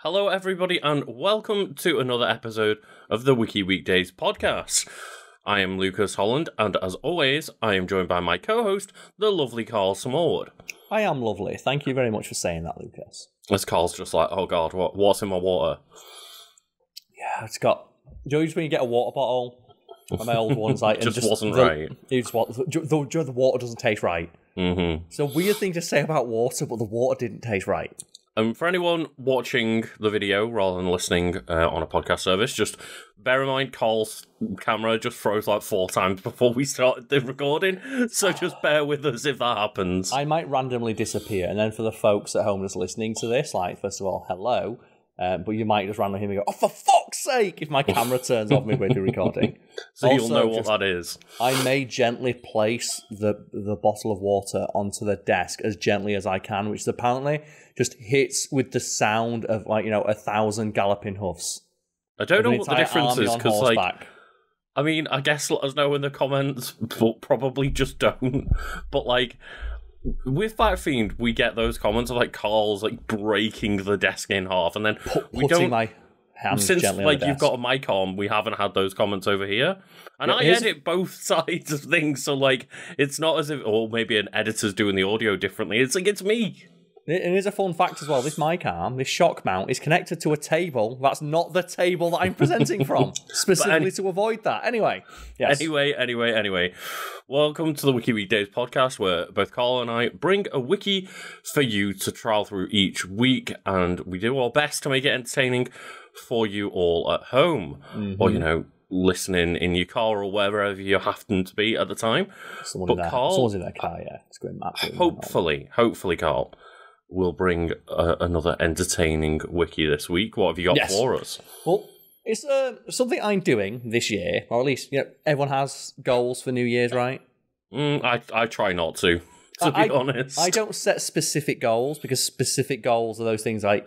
Hello, everybody, and welcome to another episode of the Wiki Weekdays podcast. I am Lucas Holland, and as always, I am joined by my co-host, the lovely Karl Smallwood. I am lovely. Thank you very much for saying that, Lucas. As Karl's just like, oh god, what's in my water? Yeah, it's got... Do you know when you get a water bottle? And my old one's like... Just wasn't right. The water doesn't taste right. Mm-hmm. It's a weird thing to say about water, but the water didn't taste right. For anyone watching the video rather than listening on a podcast service, just bear in mind Karl's camera just froze like 4 times before we started the recording, so just bear with us if that happens. I might randomly disappear, and then for the folks at home just listening to this, like, first of all, hello, but you might just randomly hear me go, oh, for fuck's sake, if my camera turns off midway through recording. So also, you'll know what that is. I may gently place the bottle of water onto the desk as gently as I can, which apparently just hits with the sound of, 1,000 galloping hoofs. I don't know what the difference is, because, I mean, I guess let us know in the comments, but probably just don't. But, with Fat Fiend, we get those comments of, Karl's, breaking the desk in half, and then we don't... my hands since, gently on the desk. You've got a mic on, we haven't had those comments over here. And I edit both sides of things, so, it's not as if... Or maybe an editor's doing the audio differently. It's it's me. And here's a fun fact as well. This mic arm, this shock mount, is connected to a table. That's not the table that I'm presenting from, specifically to avoid that. Anyway, yes. Anyway. Welcome to the Wiki Weekdays podcast, where both Karl and I bring a wiki for you to trial through each week, and we do our best to make it entertaining for you all at home, or, listening in your car or wherever you happen to be at the time. Someone's in their car, yeah. It's going mad. Hopefully, Karl, we'll bring another entertaining wiki this week. What have you got for us? Well, it's something I'm doing this year, or at least everyone has goals for New Year's, right? I try not to be honest. I don't set specific goals, because specific goals are those things then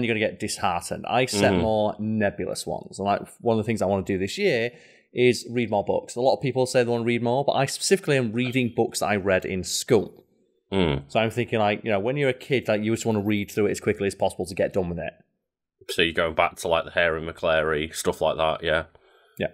you're going to get disheartened. I set more nebulous ones. And one of the things I want to do this year is read more books. A lot of people say they want to read more, but I specifically am reading books that I read in school. So I'm thinking, when you're a kid, you just want to read through it as quickly as possible to get done with it. So you're going back to the Hare and McClary stuff like that, yeah? Yeah.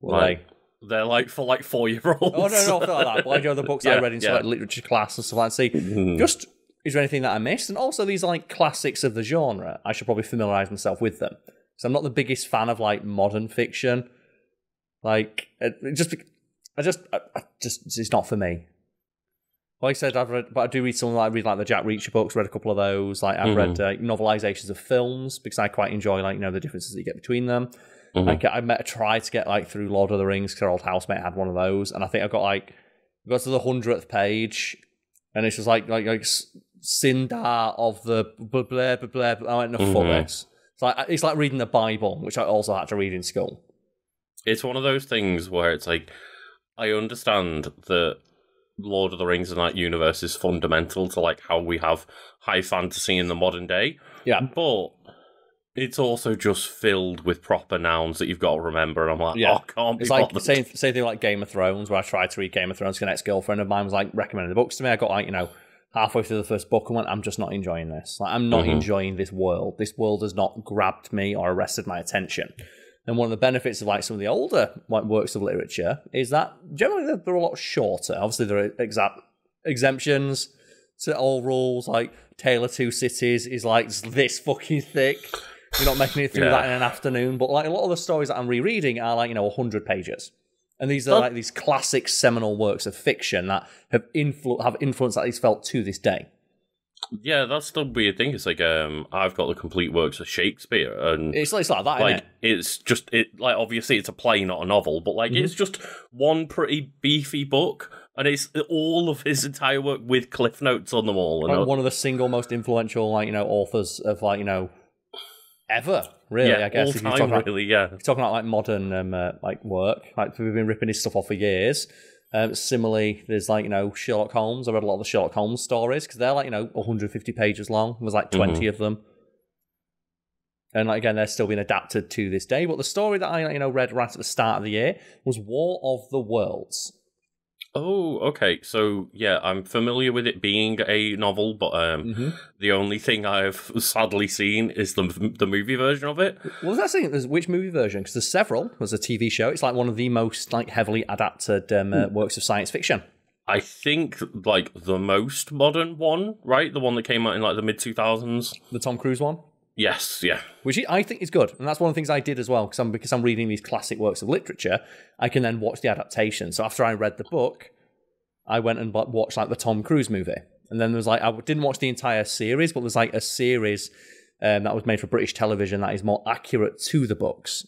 Well, they're for 4-year-olds. Oh, no, not like that. But the books I read in literature class and stuff like that. See, just, is there anything that I missed? And also, these are classics of the genre. I should probably familiarise myself with them. So I'm not the biggest fan of modern fiction. It's not for me. Like I said, I do read some. I read the Jack Reacher books. Read a couple of those. I've read novelizations of films, because I quite enjoy the differences that you get between them. I tried to get through Lord of the Rings, because our old housemate had one of those, and I think I got to the 100th page, and it's just Sindar of the blah blah blah blah. I went, no, fuck this. It's like reading the Bible, which I also had to read in school. It's one of those things where it's I understand that Lord of the Rings and that universe is fundamental to how we have high fantasy in the modern day. Yeah. But it's also just filled with proper nouns that you've got to remember, and I'm I can't be bothered. It's same thing like Game of Thrones, where I tried to read Game of Thrones, because an ex-girlfriend of mine was recommending the books to me. I got halfway through the first book and went, I'm just not enjoying this. I'm not enjoying this world. This world has not grabbed me or arrested my attention. And one of the benefits of some of the older works of literature is that generally they're a lot shorter. Obviously, there are exemptions to all rules. Tale of Two Cities is this fucking thick. You're not making it through that in an afternoon. But a lot of the stories that I'm rereading are 100 pages. And these are these classic seminal works of fiction that have influence that is felt to this day. Yeah, that's the weird thing. It's I've got the complete works of Shakespeare, and it's like that, isn't it? It's just obviously it's a play, not a novel, but it's just one pretty beefy book, and it's all of his entire work with cliff notes on them all. And one of the single most influential authors of ever, really. Yeah, I guess all if time, you're talking about really, modern work. We've been ripping his stuff off for years. Similarly, there's Sherlock Holmes. I read a lot of the Sherlock Holmes stories, because they're 150 pages long. There's 20 of them, and again, they're still being adapted to this day. But the story that I read right at the start of the year was War of the Worlds. Oh, okay. So, yeah, I'm familiar with it being a novel, but the only thing I've sadly seen is the movie version of it. Well, that's the thing. Which movie version? Because there's several. There's a TV show. It's like one of the most like heavily adapted works of science fiction. I think, like, the most modern one, right? The one that came out in, like, the mid-2000s. The Tom Cruise one? Yes, yeah. Which I think is good. And that's one of the things I did as well, because I'm reading these classic works of literature, I can then watch the adaptation. So after I read the book, I went and watched like the Tom Cruise movie. And then there was like, I didn't watch the entire series, but there's like a series that was made for British television that is more accurate to the books.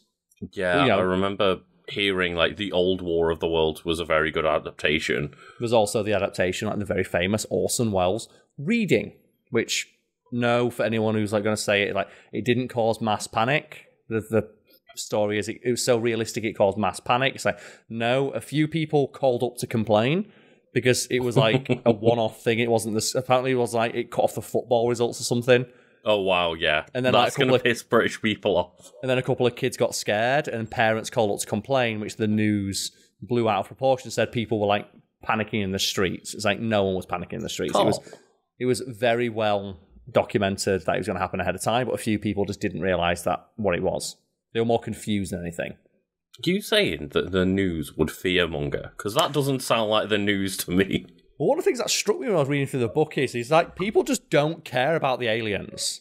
Yeah, I remember hearing like The Old War of the Worlds was a very good adaptation. There's also the adaptation, like the very famous Orson Welles Reading, which... No, for anyone who's like going to say it, like it didn't cause mass panic. The story is it was so realistic it caused mass panic. It's like no, a few people called up to complain because it was like a one-off thing. It wasn't this. Apparently, it was like it cut off the football results or something. Oh wow, yeah, and then that's going to piss British people off. And then a couple of kids got scared, and parents called up to complain, which the news blew out of proportion. Said people were like panicking in the streets. It's like no one was panicking in the streets. Oh. It was very well documented that it was going to happen ahead of time, but a few people just didn't realise that what it was. They were more confused than anything. Are you saying that the news would fearmonger? Because that doesn't sound like the news to me. Well, one of the things that struck me when I was reading through the book is like people just don't care about the aliens.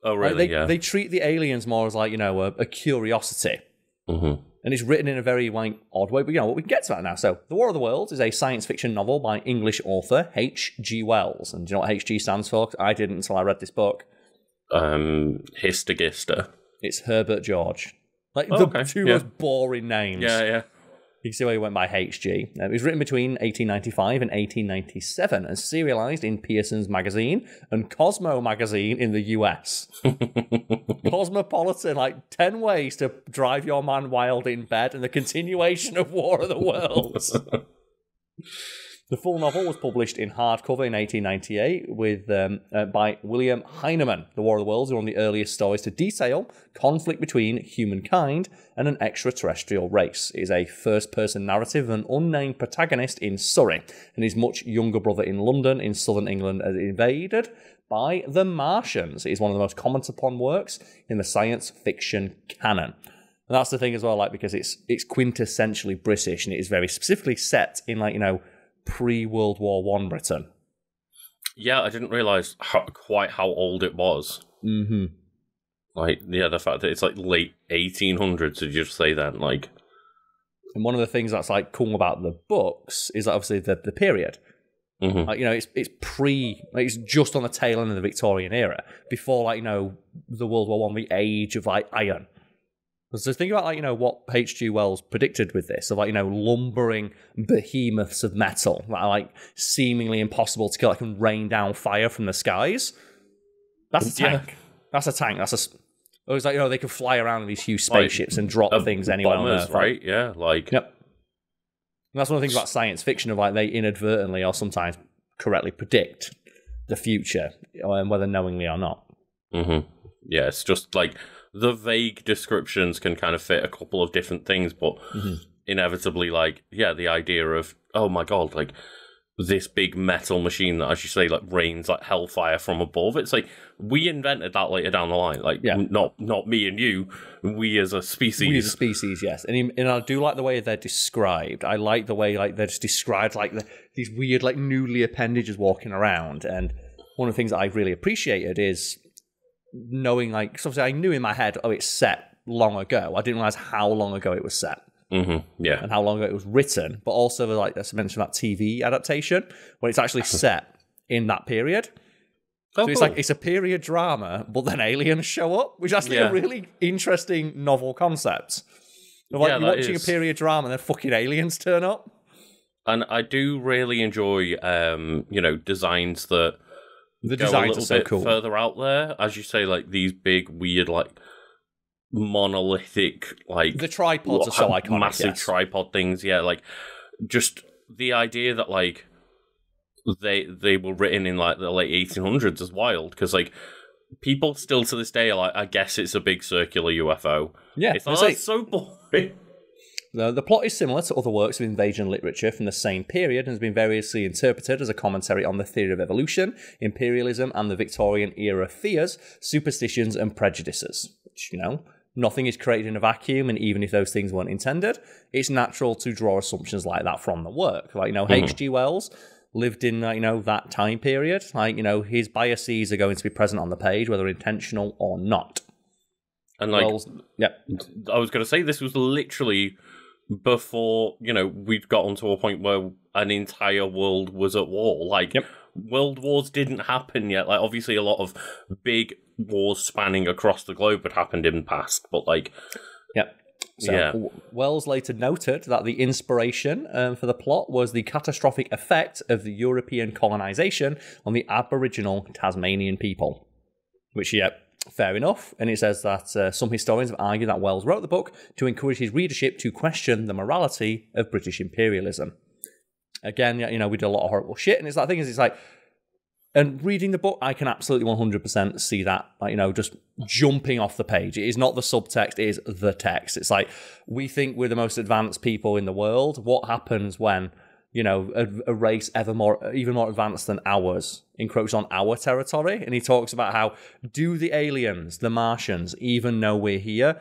Oh, really? Like, they treat the aliens more as like, you know, a curiosity. Mm-hmm. And it's written in a very like odd way, but you know, we can get to that now. So, The War of the Worlds is a science fiction novel by English author H.G. Wells. And do you know what H.G. stands for? I didn't until I read this book. Histogister. It's Herbert George. Like the two most boring names. Yeah. You can see why he went by H.G. It was written between 1895 and 1897 and serialized in Pearson's Magazine and Cosmo Magazine in the US. Cosmopolitan, like 10 ways to drive your man wild in bed and the continuation of War of the Worlds. The full novel was published in hardcover in 1898 by William Heinemann. The War of the Worlds is one of the earliest stories to detail conflict between humankind and an extraterrestrial race. It is a first-person narrative of an unnamed protagonist in Surrey and his much younger brother in London in southern England as invaded by the Martians. It is one of the most commented upon works in the science fiction canon. And that's the thing as well, like because it's quintessentially British and it is very specifically set in like, you know, pre-World War I Britain. Yeah, I didn't realise quite how old it was. Mm-hmm. Like, yeah, the fact that it's like late 1800s, did you just say that? Like, and one of the things that's like cool about the books is obviously the period. Mm-hmm. Like, you know, it's just on the tail end of the Victorian era, before like, you know, the World War I, the age of like iron. So think about like, you know, what H.G. Wells predicted with this, of like, you know, lumbering behemoths of metal that are like seemingly impossible to kill, that can rain down fire from the skies. That's a tank. Yeah. That's a tank. It was like, you know, they could fly around in these huge spaceships and drop things anywhere on Earth. Right? Yeah, like... Yep. And that's one of the things about science fiction, of like they inadvertently or sometimes correctly predict the future, whether knowingly or not. Mm-hmm. Yeah, it's just like... The vague descriptions can kind of fit a couple of different things, but inevitably, like, yeah, the idea of, oh my god, like, this big metal machine that, as you say, like, rains like hellfire from above. It's like, we invented that later down the line. Like, not me and you, we as a species. We as a species, yes. And I do like the way they're described. I like the way, like, they're just described like these weird, like, noodly appendages walking around. And one of the things that I really appreciated is knowing, like, so obviously I knew in my head, oh, it's set long ago. I didn't realize how long ago it was set. Mm-hmm. Yeah. And how long ago it was written, but also, like, as I mentioned, that TV adaptation, where it's actually set in that period. So it's like, it's a period drama, but then aliens show up, which is actually a really interesting novel concept. Of, like, you're watching a period drama and then fucking aliens turn up. And I do really enjoy, you know, designs that the designs are so cool. Further out there, as you say, like these big, weird, like monolithic, like the tripods are so iconic. Massive tripod things, yeah. Like just the idea that like they were written in like the late 1800s is wild, because like people still to this day are like, I guess it's a big circular UFO. Yeah, it's like, so boring. The plot is similar to other works of invasion literature from the same period and has been variously interpreted as a commentary on the theory of evolution, imperialism, and the Victorian era fears, superstitions, and prejudices. Which, nothing is created in a vacuum, and even if those things weren't intended, it's natural to draw assumptions like that from the work. Like, H.G. Wells lived in, that time period. Like, his biases are going to be present on the page, whether intentional or not. And, like, Wells, I was going to say, this was literally before, we'd gotten to a point where an entire world was at war. Like, world wars didn't happen yet. Like, obviously a lot of big wars spanning across the globe had happened in the past, but, like... Wells later noted that the inspiration for the plot was the catastrophic effect of the European colonization on the Aboriginal Tasmanian people. Which, fair enough. And it says that some historians have argued that Wells wrote the book to encourage his readership to question the morality of British imperialism. Again, we did a lot of horrible shit, and it's like, and reading the book, I can absolutely 100% see that, just jumping off the page. It is not the subtext, it is the text. It's like, we think we're the most advanced people in the world. What happens when, a race even more advanced than ours encroaches on our territory? And he talks about how, do the aliens, the Martians, even know we're here?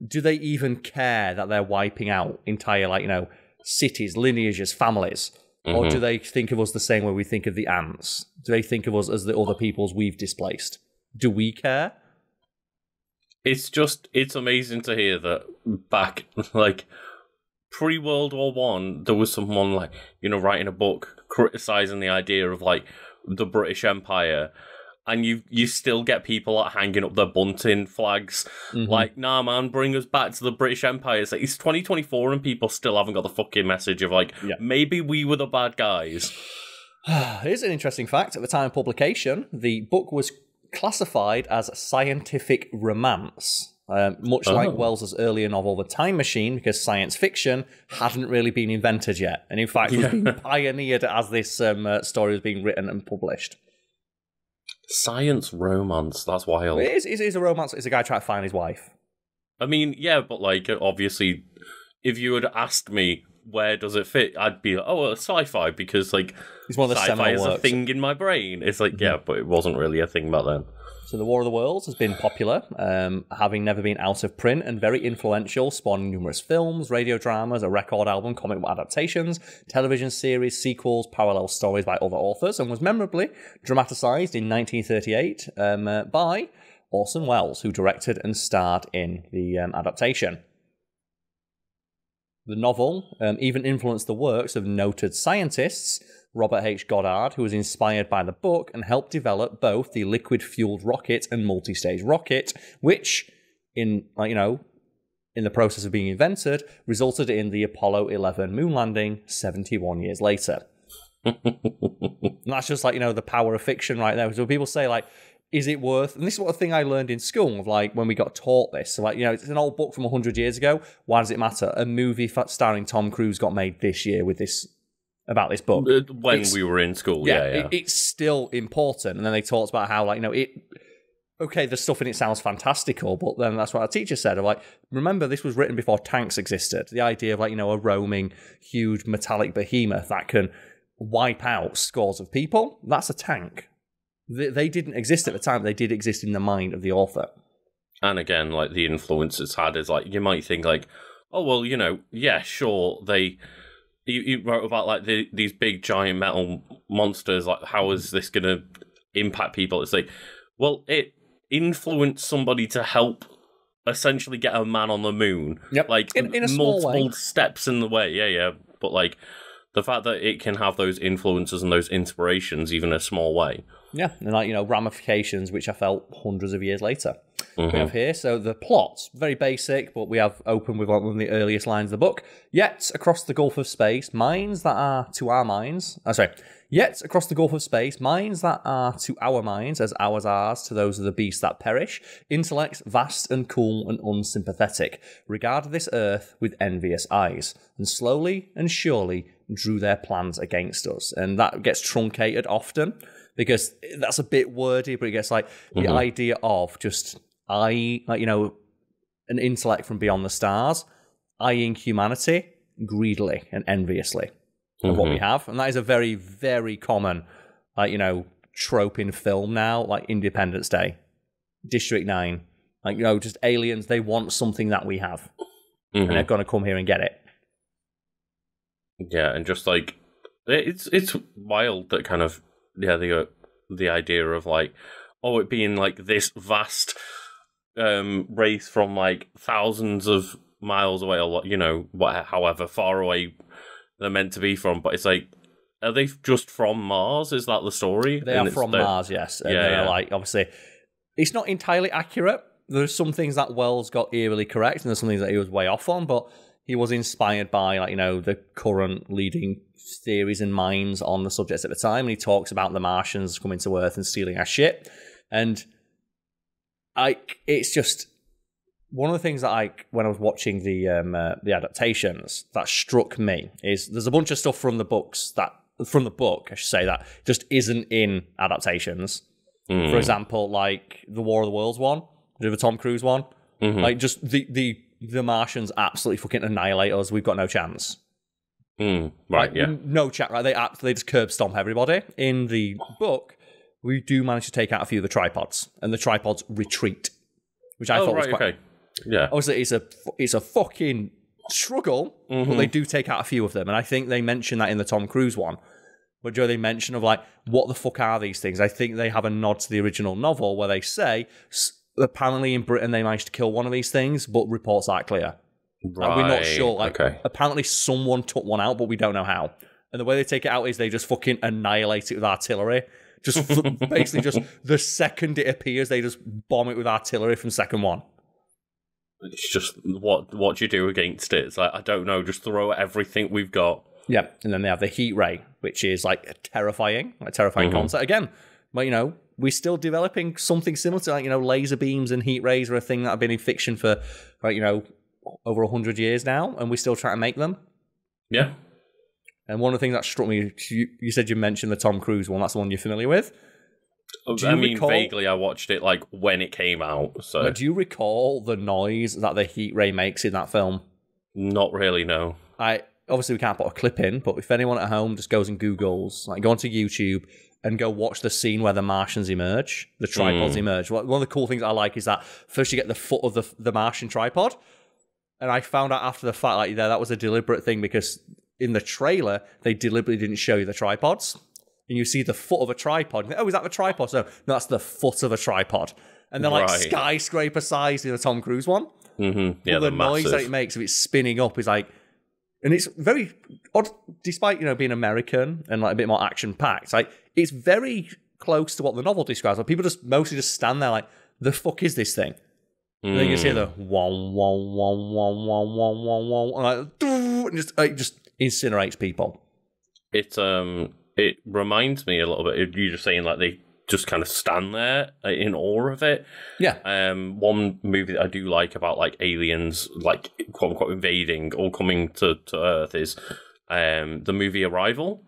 Do they even care that they're wiping out entire, cities, lineages, families? Or do they think of us the same way we think of the ants? Do they think of us as the other peoples we've displaced? Do we care? It's amazing to hear that back, pre-World War One, there was someone, writing a book criticising the idea of, the British Empire, and you still get people hanging up their bunting flags. Nah, man, bring us back to the British Empire. It's it's 2024 and people still haven't got the fucking message of, maybe we were the bad guys. Here's an interesting fact. At the time of publication, the book was classified as scientific romance. Much like Wells's earlier novel, The Time Machine, because science fiction hadn't really been invented yet. And in fact, was being pioneered as this story was being written and published. Science romance, that's wild. It is a romance. It's a guy trying to find his wife. I mean, yeah, but obviously, if you had asked me where does it fit, I'd be like, sci-fi, because it's one of the sci-fi is a thing in my brain. It's yeah, but it wasn't really a thing back then. So The War of the Worlds has been popular, having never been out of print, and very influential, spawning numerous films, radio dramas, a record album, comic book adaptations, television series, sequels, parallel stories by other authors, and was memorably dramatised in 1938 by Orson Welles, who directed and starred in the adaptation. The novel even influenced the works of noted scientists Robert H. Goddard, who was inspired by the book and helped develop both the liquid-fueled rocket and multi-stage rocket, which, in the process of being invented, resulted in the Apollo 11 moon landing 71 years later. And that's just the power of fiction right there. So people say is it worth? And this is what a thing I learned in school of when we got taught this. So it's an old book from 100 years ago. Why does it matter? A movie starring Tom Cruise got made this year with this. About this book. When we were in school, yeah. It's still important. And then they talked about how, the stuff in it sounds fantastical, but then that's what our teacher said. Remember, this was written before tanks existed. The idea of, a roaming, huge, metallic behemoth that can wipe out scores of people, that's a tank. They didn't exist at the time. They did exist in the mind of the author. And again, the influence it's had is, you might think, sure, You wrote about these big giant metal monsters. How is this going to impact people? It's it influenced somebody to help essentially get a man on the moon. Yep. In a small multiple way. steps in the way. Yeah. But the fact that it can have those influences and those inspirations, even in a small way. Yeah, and ramifications which are felt hundreds of years later. We have here, so the plot, very basic, but we have open with one of the earliest lines of the book. Yet across the gulf of space, minds that are to our minds, yet across the gulf of space, minds that are to our minds as ours are to those of the beasts that perish, intellects vast and cool and unsympathetic, regarded this earth with envious eyes, and slowly and surely drew their plans against us. And that gets truncated often, because that's a bit wordy, but it gets the idea of just an intellect from beyond the stars eyeing humanity greedily and enviously of what we have. And that is a very, very common, like, you know, trope in film now, like Independence Day, District 9, like, you know, just aliens, they want something that we have. And they're going to come here and get it. Yeah, and just like, it's wild that kind of, the idea of like, oh, it being like this vast race from like thousands of miles away, or, you know, however far away they're meant to be from, but it's like, are they just from Mars? Is that the story? They are from Mars, yes. And they're like, obviously, it's not entirely accurate. There's some things that Wells got eerily correct, and there's some things that he was way off on, but he was inspired by, like, you know, the current leading theories and minds on the subjects at the time, and he talks about the Martians coming to Earth and stealing our shit. And it's just one of the things that when I was watching the adaptations, that struck me is there's a bunch of stuff from the books from the book, I should say, that just isn't in adaptations. For example, like the War of the Worlds one, the Tom Cruise one, like just the Martians absolutely fucking annihilate us. We've got no chance. Right, like, no chat. Right, they just curb stomp everybody. In the book, we do manage to take out a few of the tripods, and the tripods retreat, which I thought was quite. Okay. Yeah, obviously it's a fucking struggle, but they do take out a few of them, and I think they mention that in the Tom Cruise one. But Joe, they mention of like, what the fuck are these things? I think they have a nod to the original novel where they say apparently in Britain they managed to kill one of these things, but reports aren't clear. Right. And we're not sure. Like, apparently someone took one out, but we don't know how. And the way they take it out is they just fucking annihilate it with artillery. Just basically, just the second it appears, they just bomb it with artillery from second one. It's just what do you do against it? It's like, I don't know. Just throw everything we've got. Yeah, and then they have the heat ray, which is like a terrifying concept. Again, but you know, we're still developing something similar to, like, you know, laser beams and heat rays are a thing that have been in fiction for, like, you know, over 100 years now, and we're still trying to make them. Yeah. And one of the things that struck me, you said you mentioned the Tom Cruise one. That's the one you're familiar with. Vaguely, I watched it like when it came out. So, but do you recall the noise that the heat ray makes in that film? Not really, no. Obviously, we can't put a clip in, but if anyone at home just goes and Googles, like, go onto YouTube and go watch the scene where the Martians emerge, the tripods emerge. One of the cool things I like is that first you get the foot of the Martian tripod, and I found out after the fact, like, that was a deliberate thing, because in the trailer they deliberately didn't show you the tripods, and you see the foot of a tripod. Oh, is that the tripod? No, that's the foot of a tripod, and they're like skyscraper sized in the Tom Cruise one. Yeah, the noise that it makes of it spinning up is like. And it's very odd, despite, you know, being American and like a bit more action packed. Like, it's very close to what the novel describes. Like, people mostly just stand there like, the fuck is this thing? And then you just hear the wong wong wong wong wong wong wong wong, and just incinerates people. It reminds me a little bit of you just saying, like, they just kind of stand there in awe of it. Yeah. One movie that I do like about, like, aliens, like, quote unquote invading or coming to Earth is the movie Arrival.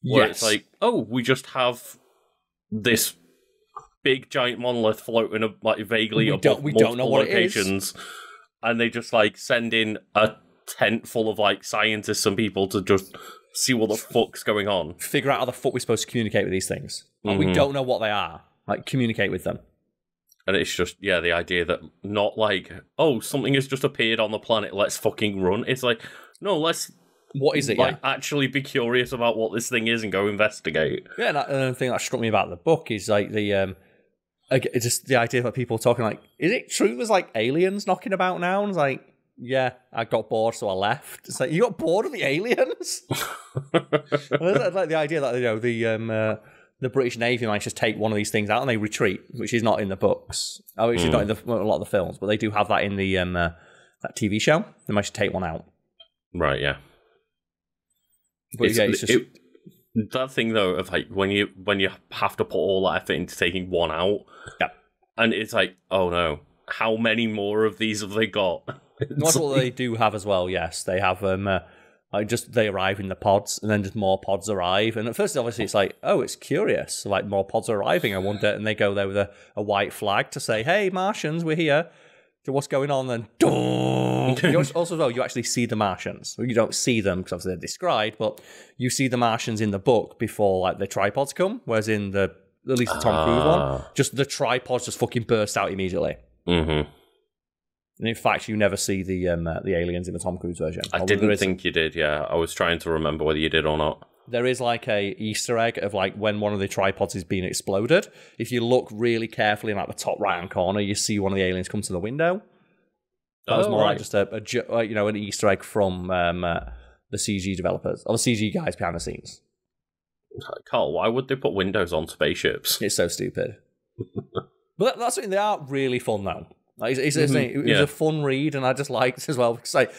Where it's like, oh, we just have this big giant monolith floating like vaguely above multiple locations, and they just like send in a tent full of like scientists and people to just see what the fuck's going on. Figure out how the fuck we're supposed to communicate with these things. Like, we don't know what they are. Like, communicate with them. And it's just, the idea that not like, oh, something has just appeared on the planet, let's fucking run. It's like, no, let's... What is it, like, actually be curious about what this thing is and go investigate. Yeah, and the thing that struck me about the book is, like, it's just the idea that people are talking like, is it true there's, like, aliens knocking about now? And it's like, yeah, I got bored, so I left. It's like, you got bored of the aliens? Like the idea that, you know, the British Navy might just take one of these things out and they retreat, which is not in the books. Which is not in a lot of the films, but they do have that in the that TV show. They might just take one out. Right, yeah. But it's just... that thing, though, of like when you have to put all that effort into taking one out, and it's like, oh no, how many more of these have they got? That's what they do have as well. Yes, they have they arrive in the pods, and then just more pods arrive. And at first, obviously, it's like, oh, it's curious. So, like, more pods are arriving. I wonder, and they go there with a white flag to say, "Hey, Martians, we're here." what's going on, then also though you actually see the Martians. You don't see them because obviously they're described, but you see the Martians in the book before like the tripods come, whereas in at least the Tom Cruise one, just the tripods just fucking burst out immediately. And in fact, you never see the aliens in the Tom Cruise version. I didn't think you did. Yeah, I was trying to remember whether you did or not. There is like a Easter egg of like when one of the tripods is being exploded. If you look really carefully in like the top right hand corner, you see one of the aliens come to the window. That was more like just an Easter egg from the CG developers or the CG guys behind the scenes. Carl, why would they put windows on spaceships? It's so stupid. But that's something they are really fun though. Like, it was a fun read, and I just liked it as well because like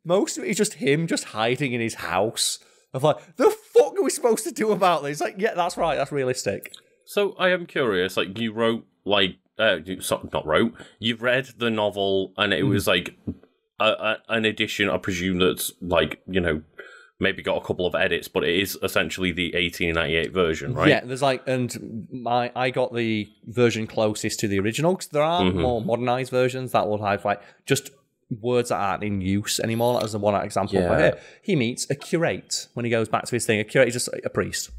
most of it is just him just hiding in his house. Of like, the fuck are we supposed to do about this? Like, yeah, that's right, that's realistic. So I am curious. Like, you wrote like you've read the novel, and it was like an edition. I presume that's like maybe got a couple of edits, but it is essentially the 1898 version, right? Yeah, there's like, and I got the version closest to the original because there are more modernized versions that will have like just words that aren't in use anymore. As the one example for here, he meets a curate when he goes back to his thing. A curate is just a priest.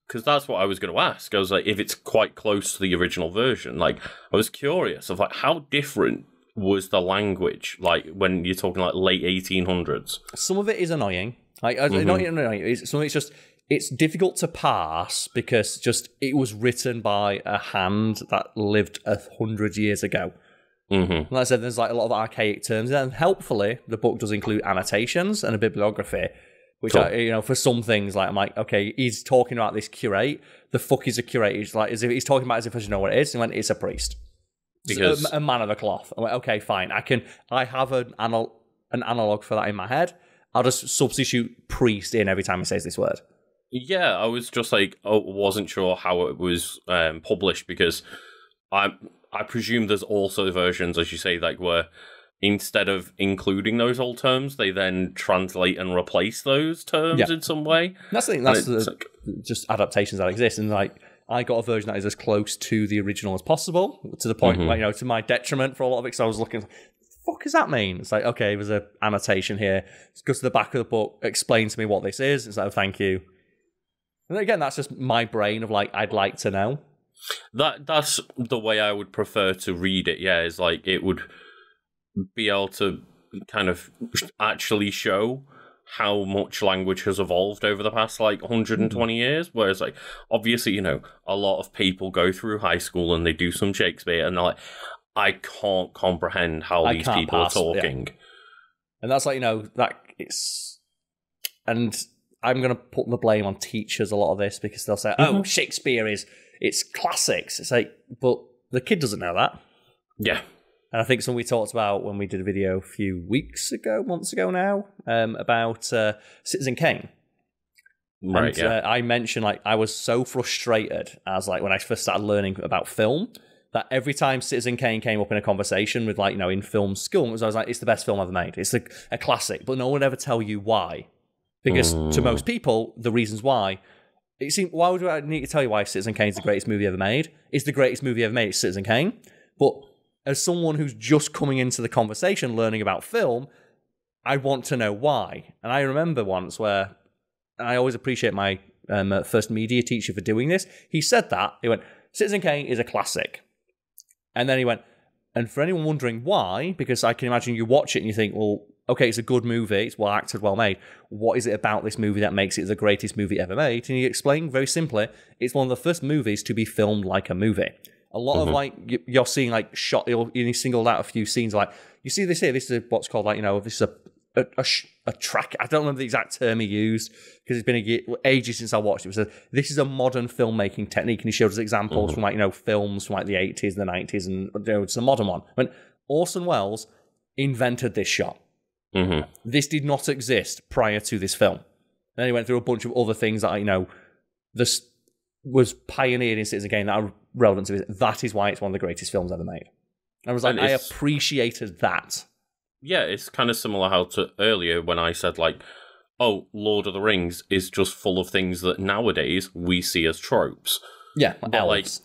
Because that's what I was going to ask. I was like, if it's quite close to the original version, like I was curious of like how different was the language like when you're talking like late 1800s. Some of it is annoying. Like not annoying. Some of it's just it's difficult to parse because just it was written by a hand that lived 100 years ago. Like I said, there's like a lot of archaic terms, and helpfully, the book does include annotations and a bibliography, which are, for some things, like I'm like, okay, he's talking about this curate. The fuck is a curate? He's like, as if he's talking about as if I should know what it is. And he went, it's a priest, because a man of the cloth. I went, okay, fine. I have an analog for that in my head. I'll just substitute priest in every time he says this word. Yeah, I was just like, wasn't sure how it was published because I presume there's also versions, as you say, like where instead of including those old terms, they then translate and replace those terms in some way. That's the thing. That's just adaptations that exist, and like I got a version that is as close to the original as possible, to the point where to my detriment for a lot of it. Because I was looking, what the fuck does that mean? It's like, okay, there's an annotation here. It goes to the back of the book, explain to me what this is. It's like, thank you. And again, that's just my brain of like, I'd like to know. That's the way I would prefer to read it, is like it would be able to kind of actually show how much language has evolved over the past like 120 years, whereas like obviously a lot of people go through high school and they do some Shakespeare and they're like, I can't comprehend how these people are talking. And that's like that it's, and I'm going to put the blame on teachers a lot of this because they'll say, oh, Shakespeare it's classics. It's like, but the kid doesn't know that. Yeah. And I think something we talked about when we did a video a few months ago now, about Citizen Kane. Right, and, I mentioned, like, I was so frustrated as, like, when I first started learning about film, that every time Citizen Kane came up in a conversation with, like, in film school, I was like, it's the best film ever made. It's a classic, but no one would ever tell you why. Because to most people, the reasons why... why would I need to tell you why Citizen Kane's the greatest movie ever made? It's the greatest movie ever made, it's Citizen Kane. But as someone who's just coming into the conversation learning about film, I want to know why. And I remember once where, and I always appreciate my first media teacher for doing this, he said that, he went, Citizen Kane is a classic. And then he went, and for anyone wondering why, because I can imagine you watch it and you think, well, okay, it's a good movie, it's well acted, well made. What is it about this movie that makes it the greatest movie ever made? And he explained very simply, it's one of the first movies to be filmed like a movie. A lot of like, you're seeing like shot, you singled out a few scenes like, you see this here, this is what's called like, this is a track, I don't remember the exact term he used, because it's been ages since I watched it. It was this is a modern filmmaking technique, and he showed us examples from like, films from like the 80s and the 90s, and it's a modern one. I mean, Orson Welles invented this shot. This did not exist prior to this film. And then he went through a bunch of other things that this was pioneered in Citizen Kane that are relevant to it. That is why it's one of the greatest films ever made. I was like, I appreciated that. Yeah, it's kind of similar how to earlier when I said like, oh, Lord of the Rings is just full of things that nowadays we see as tropes. Yeah, but elves.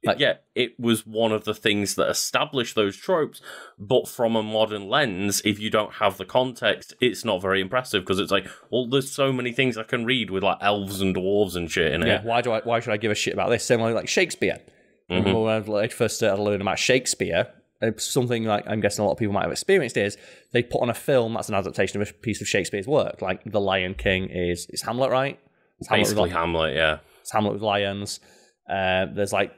Like, yeah, it was one of the things that established those tropes, but from a modern lens, if you don't have the context, it's not very impressive, because it's like, well, there's so many things I can read with like elves and dwarves and shit in it. Yeah, why should I give a shit about this? Similarly, like Shakespeare. When I first started learning about Shakespeare, something like I'm guessing a lot of people might have experienced is they put on a film that's an adaptation of a piece of Shakespeare's work. Like The Lion King is Hamlet, right? It's Basically Hamlet, yeah. It's Hamlet with lions. There's like,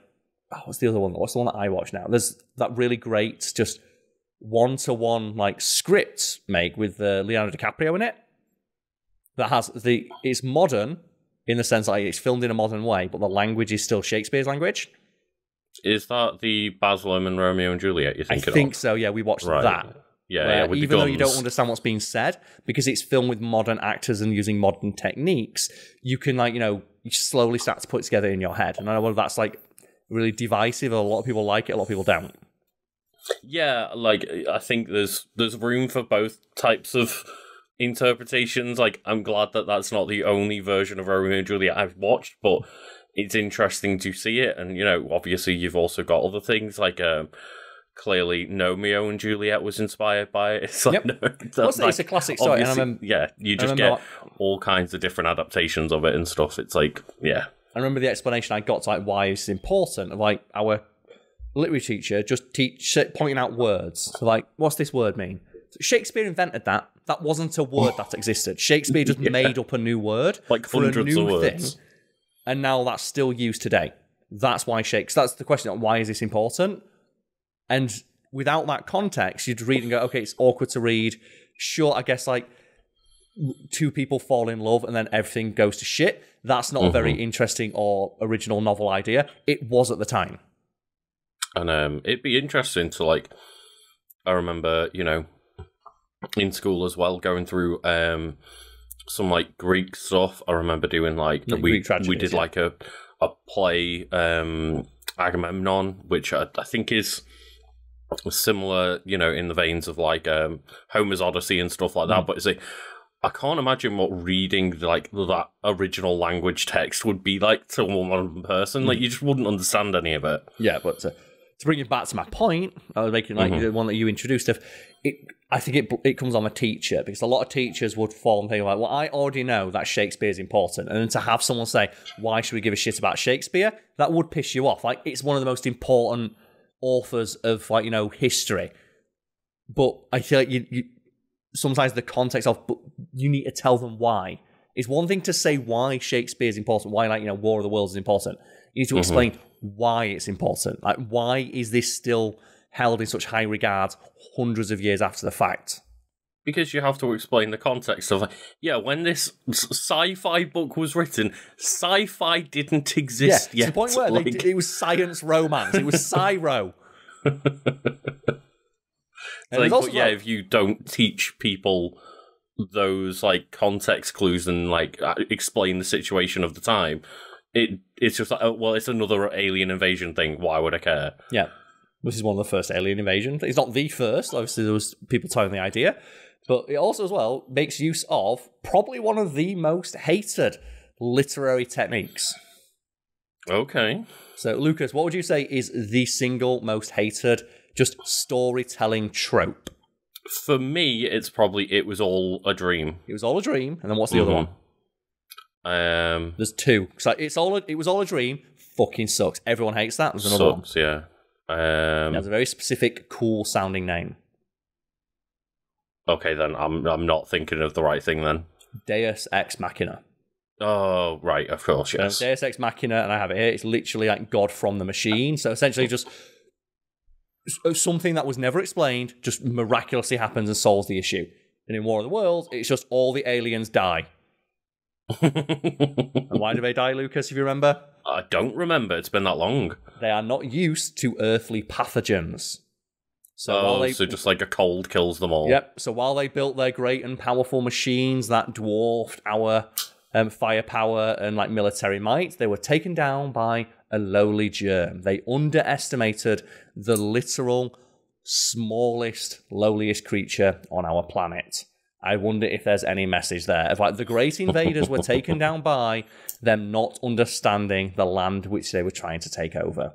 what's the other one? What's the one that I watch now? There's that really great, just one-to-one like script make with Leonardo DiCaprio in it. That has it's modern in the sense that it's filmed in a modern way, but the language is still Shakespeare's language. Is that the Baz Luhrmann Romeo and Juliet? I think so. Yeah, we watched that. Yeah, with even though you don't understand what's being said, because it's filmed with modern actors and using modern techniques, you can you slowly start to put it together in your head. And I know whether that's like really divisive. A lot of people like it, a lot of people don't. Yeah, like I think there's room for both types of interpretations. Like I'm glad that that's not the only version of Romeo and Juliet I've watched, but it's interesting to see it. And obviously you've also got other things like clearly Romeo and Juliet was inspired by it. It's like, it's a classic story. And you just get all kinds of different adaptations of it and stuff. It's like, yeah. I remember the explanation I got to like why it's important of like our literature teacher just pointing out words. So like, what's this word mean? So Shakespeare invented that. That wasn't a word that existed. Shakespeare just made up a new word like for hundreds a new of words. thing, and now that's still used today. That's why Shakespeare. That's the question. Why is this important? And without that context, you'd read and go, okay, it's awkward to read. Sure, I guess like two people fall in love and then everything goes to shit. That's not a very interesting or original novel idea. It was at the time. And it'd be interesting to like, I remember, in school as well, going through some like Greek stuff. I remember doing like, we did like a play, Agamemnon, which I think is similar, in the veins of like Homer's Odyssey and stuff like that. But it's like, I can't imagine what reading like that original language text would be like to one person. Like you just wouldn't understand any of it. Yeah, but to bring it back to my point, I was making like the one that you introduced. I think it comes on the teacher, because a lot of teachers would fall and think like, well, I already know that Shakespeare's important, and then to have someone say, why should we give a shit about Shakespeare? That would piss you off. Like it's one of the most important authors of like history, but I feel like you sometimes the context of, but you need to tell them why. It's one thing to say why Shakespeare is important, why like War of the Worlds is important. You need to explain why it's important. Like why is this still held in such high regard hundreds of years after the fact? Because you have to explain the context of, when this sci-fi book was written, sci-fi didn't exist yet. To the point where it was science romance. It was sci-ro. If you don't teach people those like context clues and like explain the situation of the time, it's just like, it's another alien invasion thing. Why would I care? Yeah, this is one of the first alien invasions. It's not the first. Obviously, there was people towing the idea. But it also, as well, makes use of probably one of the most hated literary techniques. Okay. So, Lucas, what would you say is the single most hated just storytelling trope? For me, it's probably It Was All a Dream. It Was All a Dream. And then what's the other one? There's two. So It Was All a Dream fucking sucks. Everyone hates that. There's another one. Yeah. It has a very specific, cool-sounding name. Okay, then I'm not thinking of the right thing then. Deus Ex Machina. Oh, right, of course, yes. Deus Ex Machina, and I have it here. It's literally like God from the machine. So essentially just something that was never explained just miraculously happens and solves the issue. And in War of the Worlds, it's just all the aliens die. And why do they die, Lucas, if you remember? I don't remember. It's been that long. They are not used to earthly pathogens. So just like a cold kills them all. Yep. So while they built their great and powerful machines that dwarfed our firepower and like military might, they were taken down by a lowly germ. They underestimated the literal smallest, lowliest creature on our planet. I wonder if there's any message there of like the great invaders were taken down by them not understanding the land which they were trying to take over.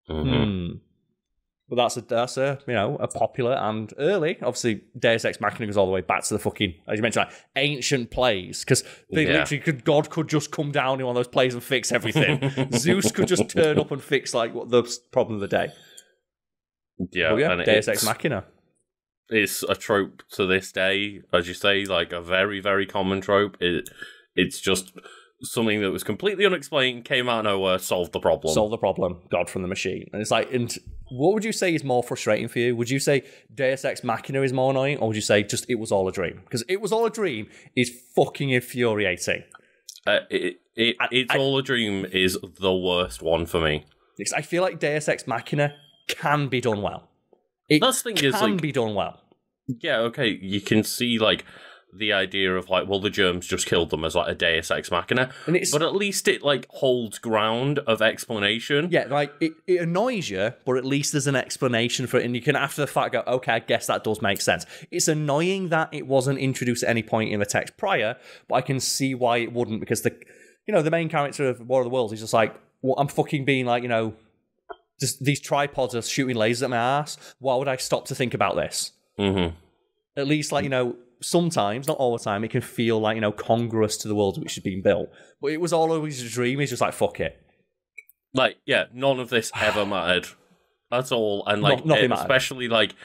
But that's a a popular and early. Obviously, Deus Ex Machina goes all the way back to the fucking, as you mentioned, like, ancient plays, because they literally God could just come down in one of those plays and fix everything. Zeus could just turn up and fix like what the problem of the day. Yeah, and Deus Ex Machina. It's a trope to this day, as you say, like a very, very common trope. It's just something that was completely unexplained, came out of nowhere, solved the problem. Solve the problem, God from the machine. And it's like, and what would you say is more frustrating for you? Would you say Deus Ex Machina is more annoying, or would you say just It Was All a Dream? Because It Was All a Dream is fucking infuriating. It's All a Dream is the worst one for me. Because I feel like Deus Ex Machina can be done well. That's the thing is, like, be done well. Yeah, okay, you can see, like, the idea of, like, well, the germs just killed them as, like, a Deus Ex Machina, but at least it, like, holds ground of explanation. Yeah, like, it annoys you, but at least there's an explanation for it, and you can, after the fact, go, okay, I guess that does make sense. It's annoying that it wasn't introduced at any point in the text prior, but I can see why it wouldn't, because the main character of War of the Worlds is just like, well, I'm fucking being, like, just these tripods are shooting lasers at my ass. Why would I stop to think about this? At least, like, sometimes, not all the time, it can feel like, congruous to the world which is being built. But It Was Always a Dream. It's just like, fuck it. Like, yeah, none of this ever mattered. That's all. And, like, especially, like,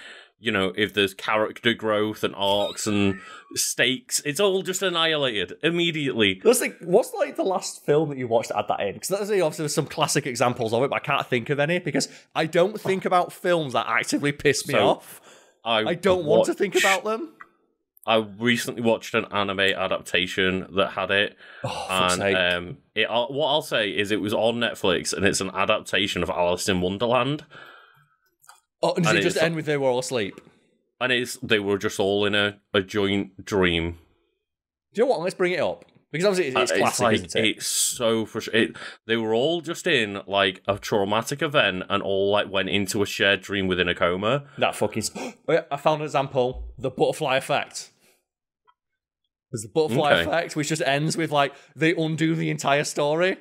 if there's character growth and arcs and stakes, it's all just annihilated immediately. What's, like, the last film that you watched that had that in? Because obviously there's some classic examples of it, but I can't think of any, because I don't think about films that actively piss me off. I don't want to think about them. I recently watched an anime adaptation that had it, and what I'll say is it was on Netflix, and it's an adaptation of Alice in Wonderland. Oh, and does it just end with they were all asleep? And they were just all in a joint dream. Do you know what? Let's bring it up. Because obviously it's classic, like, isn't it? It's so frustrating. They were all just in, like, a traumatic event and all, like, went into a shared dream within a coma. That fucking... I found an example. The butterfly effect. There's the butterfly effect, which just ends with, like, they undo the entire story.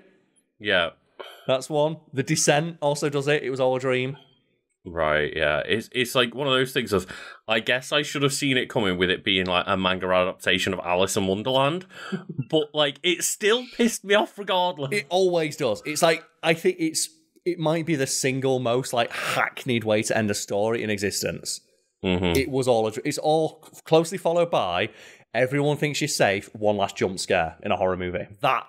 Yeah. That's one. The Descent also does it. It was all a dream. Right, yeah. It's like one of those things of, I guess I should have seen it coming with it being like a manga adaptation of Alice in Wonderland, but like it still pissed me off regardless. It always does. It's like, I think it might be the single most like hackneyed way to end a story in existence. It was all it's all closely followed by everyone thinks you're safe, one last jump scare in a horror movie. That.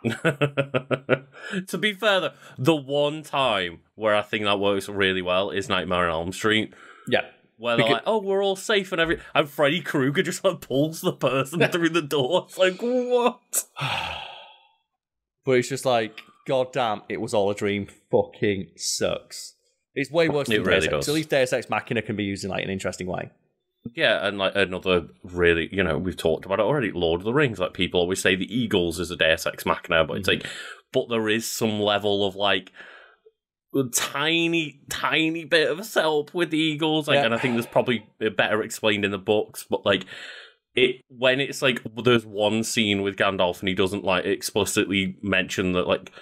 To be fair, though, the one time where I think that works really well is Nightmare on Elm Street. Yeah. Where they're like, oh, we're all safe and everything. And Freddy Krueger just like pulls the person through the door. It's like, what? But it's just like, goddamn, It Was All a Dream fucking sucks. It's way worse than Deus Ex. So at least Deus Ex Machina can be used in like an interesting way. Yeah, and like another really, we've talked about it already, Lord of the Rings. Like people always say the Eagles is a Deus Ex Machina, but it's like, but there is some level of like a tiny bit of a setup with the Eagles. Like, and I think there's probably better explained in the books, but like when it's like there's one scene with Gandalf and he doesn't like explicitly mention that like,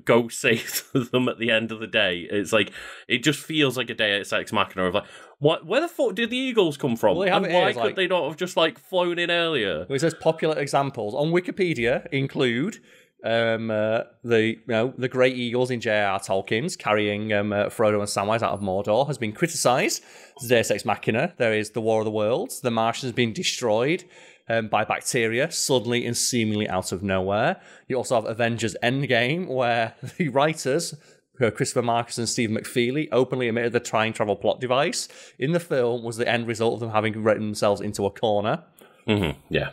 go save them at the end of the day. It's like, it just feels like a Deus Ex Machina of like, where the fuck did the Eagles come from? Well, and why could they not have just like flown in earlier? Well, it says popular examples on Wikipedia include the great eagles in J.R.R. Tolkien's carrying Frodo and Samwise out of Mordor has been criticised. Deus Ex Machina. There is the War of the Worlds. The Martian has been destroyed by bacteria, suddenly and seemingly out of nowhere. You also have Avengers Endgame, where the writers, Christopher Marcus and Steve McFeely, openly admitted the time travel plot device in the film was the end result of them having written themselves into a corner. Yeah.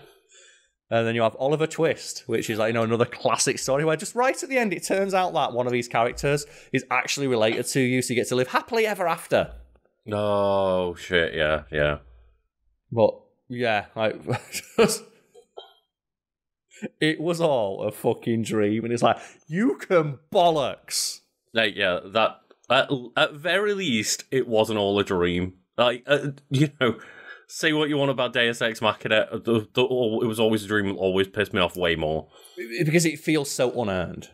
And then you have Oliver Twist, which is like, another classic story where just right at the end, it turns out that one of these characters is actually related to you, so you get to live happily ever after. Oh, shit, yeah. But, yeah, like, it was all a fucking dream, and it's like, you can bollocks. Like, yeah, that, at very least, it wasn't all a dream. Like, say what you want about Deus Ex Machina, it was always a dream, always pissed me off way more. Because it feels so unearned.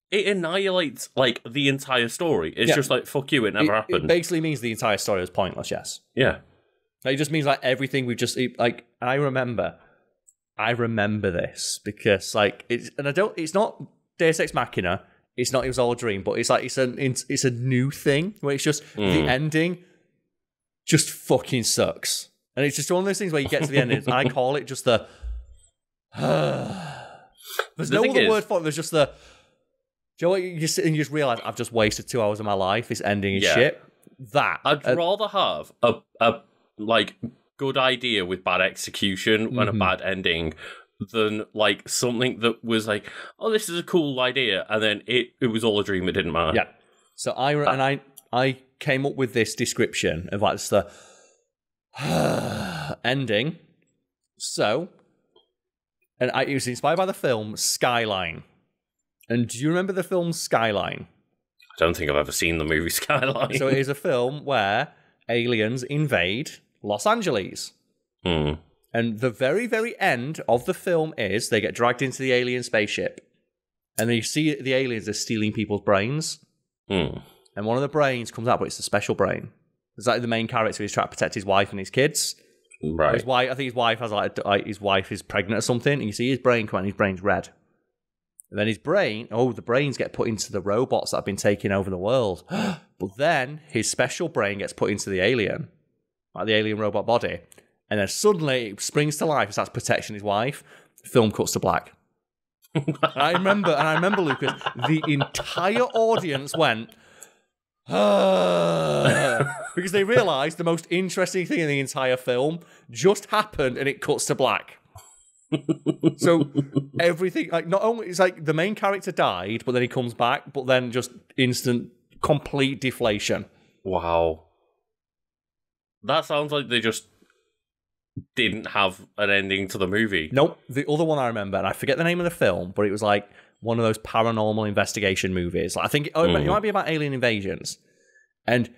it annihilates like the entire story. It's just like, fuck you, it never happened. It basically means the entire story was pointless. Yes. Yeah. It just means like everything we've just like. And I remember this because like it's not Deus Ex Machina. It's not. It was all a dream, but it's like it's a new thing where it's just the ending just fucking sucks, and it's just one of those things where you get to the end. And I call it just the. There's no other word for it. There's just the. Do you know what? You just sit and you just realize I've just wasted 2 hours of my life. This ending is shit. That I'd rather have a like good idea with bad execution and a bad ending than like something that was like, oh, this is a cool idea, and then it was all a dream. It didn't matter. Yeah. So I came up with this description of like it's the ending. So, and it was inspired by the film Skyline. And do you remember the film Skyline? I don't think I've ever seen the movie Skyline. So it is a film where aliens invade Los Angeles. And the very, very end of the film is they get dragged into the alien spaceship. And then you see the aliens are stealing people's brains. And one of the brains comes out, but it's a special brain. It's like the main character is trying to protect his wife and his kids. Right. His wife, I think his wife has like his wife is pregnant or something. And you see his brain come out and his brain's red. And then his brain, the brains get put into the robots that have been taking over the world. But then his special brain gets put into the alien, like the alien robot body. And then suddenly it springs to life and starts protecting his wife. Film cuts to black. and I remember, Lucas, the entire audience went, because they realised the most interesting thing in the entire film just happened and it cuts to black. So everything, like, not only it's like the main character died, but then he comes back, but then just instant complete deflation. Wow. That sounds like they just didn't have an ending to the movie. Nope. The other one I remember, and I forget the name of the film, but it was like one of those paranormal investigation movies. Like, I think it might be about alien invasions. And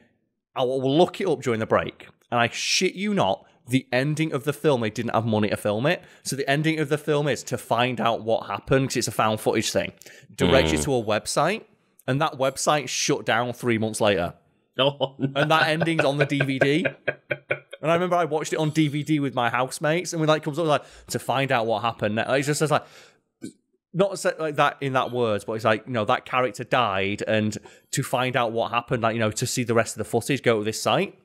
I will look it up during the break. And I shit you not, the ending of the film, they didn't have money to film it. So the ending of the film is to find out what happened, because it's a found footage thing. Directs you to a website, and that website shut down 3 months later. Oh, no. And that ending's on the DVD. And I remember I watched it on DVD with my housemates, and we like comes up like to find out what happened. It's just like not like that in that words, but it's like, you know, that character died, and to find out what happened, like, you know, to see the rest of the footage, go to this site.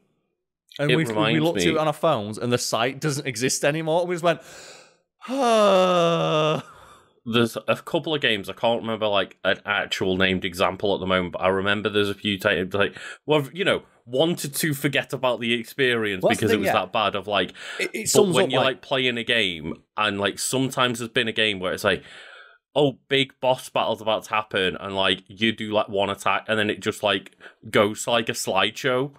And we looked at it on our phones, and the site doesn't exist anymore. We just went, There's a couple of games, I can't remember like an actual named example at the moment, but I remember there's a few times like, well, you know, wanted to forget about the experience because it was that bad of like, but when you're like playing a game, and like sometimes there's been a game where it's like, oh, big boss battle's about to happen, and like you do like one attack, and then it just like goes to like a slideshow.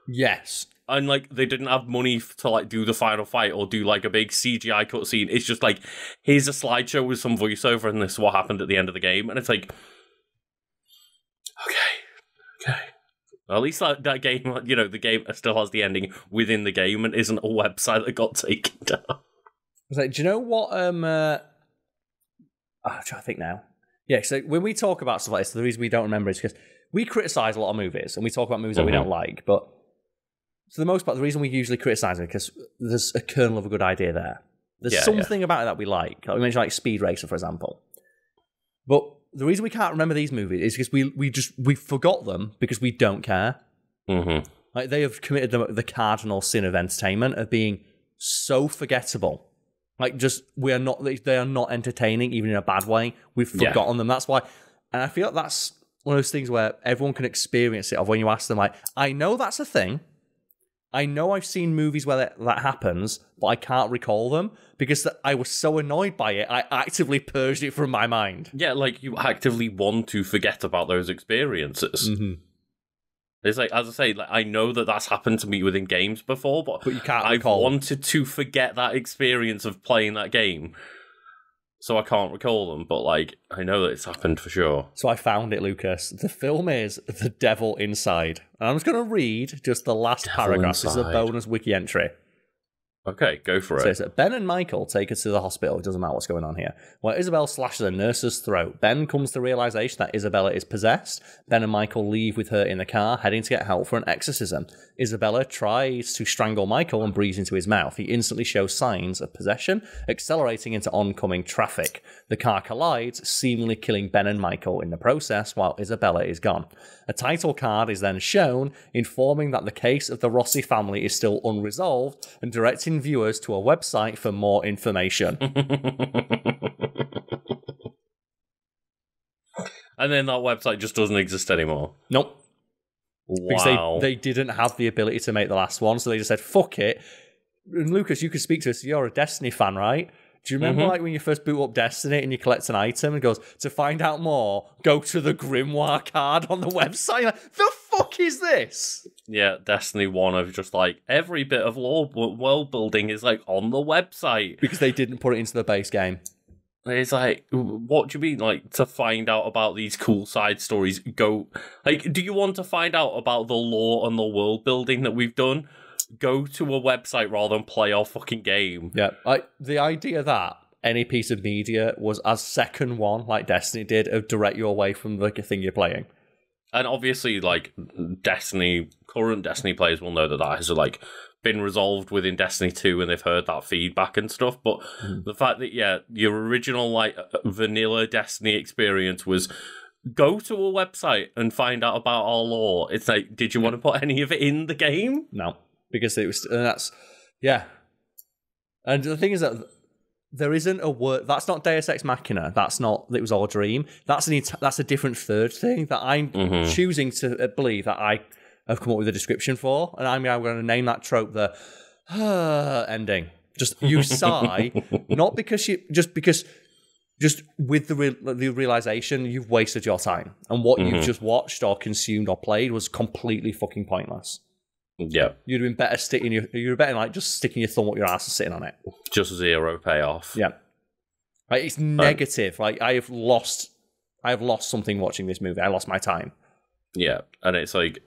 Yes. And, like, they didn't have money to, like, do the final fight or do, like, a big CGI cutscene. It's just, like, here's a slideshow with some voiceover and this is what happened at the end of the game. And it's like, okay. At least that game, you know, the game still has the ending within the game and isn't a website that got taken down. I was like, do you know what, I'm trying to think now. Yeah, so when we talk about stuff like this, the reason we don't remember is because we criticise a lot of movies and we talk about movies that we don't like, but for the most part, the reason we usually criticise it is because there's a kernel of a good idea there. There's something about it that we like. Like we mentioned, like Speed Racer, for example. But the reason we can't remember these movies is because we forgot them because we don't care. Like they have committed the cardinal sin of entertainment of being so forgettable. Like just they are not entertaining, even in a bad way. We've forgotten them. That's why, and I feel like that's one of those things where everyone can experience it. Of when you ask them, like, I know that's a thing. I know I've seen movies where that happens, but I can't recall them because I was so annoyed by it, I actively purged it from my mind. Yeah, like you actively want to forget about those experiences. It's like, as I say, like I know that that's happened to me within games before, but you can't I've recall. wanted to forget that experience of playing that game, so I can't recall them. But like, I know that it's happened for sure. So I found it, Lucas. The film is The Devil Inside. And I'm just going to read just the last paragraph. This is a bonus wiki entry. Okay, go for So it. it's that Ben and Michael take her to the hospital. It doesn't matter what's going on here. Where Isabel slashes a nurse's throat. Ben comes to the realization that Isabella is possessed. Ben and Michael leave with her in the car, heading to get help for an exorcism. Isabella tries to strangle Michael and breathes into his mouth. He instantly shows signs of possession, accelerating into oncoming traffic. The car collides, seemingly killing Ben and Michael in the process while Isabella is gone. A title card is then shown, informing that the case of the Rossi family is still unresolved and directing viewers to a website for more information. And then that website just doesn't exist anymore. Nope. Wow. Because they didn't have the ability to make the last one, so they just said, fuck it. And Lucas, you could speak to us. You're a Destiny fan, right? Do you remember like when you first boot up Destiny and you collect an item and it goes, to find out more, go to the Grimoire card on the website? You're like, the fuck is this? Yeah, Destiny 1 of just like every bit of lore world building is like on the website. Because they didn't put it into the base game. It's like, what do you mean? Like, to find out about these cool side stories, go... Like, do you want to find out about the lore and the world building that we've done? Go to a website rather than play our fucking game. Yeah, the idea that any piece of media was as second one, like Destiny did, of direct you away from the thing you're playing. And obviously, like, current Destiny players will know that has, like, been resolved within Destiny 2 and they've heard that feedback and stuff. But the fact that, yeah, your original, like, vanilla Destiny experience was go to a website and find out about our lore. It's like, did you want to put any of it in the game? No. Because it was, and that's, yeah. And the thing is that there isn't a word, that's not Deus Ex Machina, that's not, it was all a dream, that's a different third thing that I'm choosing to believe that I have come up with a description for, and I'm now going to name that trope the ending. Just, you sigh, not because you, just with the realization you've wasted your time, and what you've just watched or consumed or played was completely fucking pointless. Yeah, you'd have been better just sticking your thumb up your ass and sitting on it. Just zero payoff. Yeah, like, it's negative. Like I have lost something watching this movie. I lost my time. Yeah, and it's like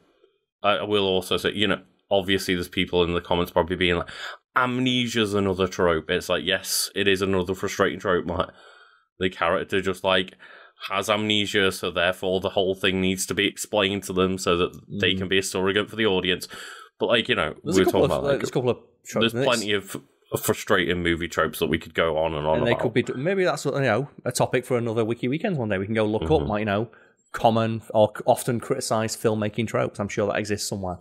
I will also say, you know, obviously there's people in the comments probably being like, amnesia's another trope. It's like, yes, it is another frustrating trope. The character just like has amnesia, so therefore the whole thing needs to be explained to them so that they can be a surrogate for the audience. But like, you know, there's a couple of tropes. There's plenty of frustrating movie tropes that we could go on and on and about. They could be, maybe that's, you know, a topic for another Wiki Weekends one day. We can go look up, like, you know, common or often criticised filmmaking tropes. I'm sure that exists somewhere.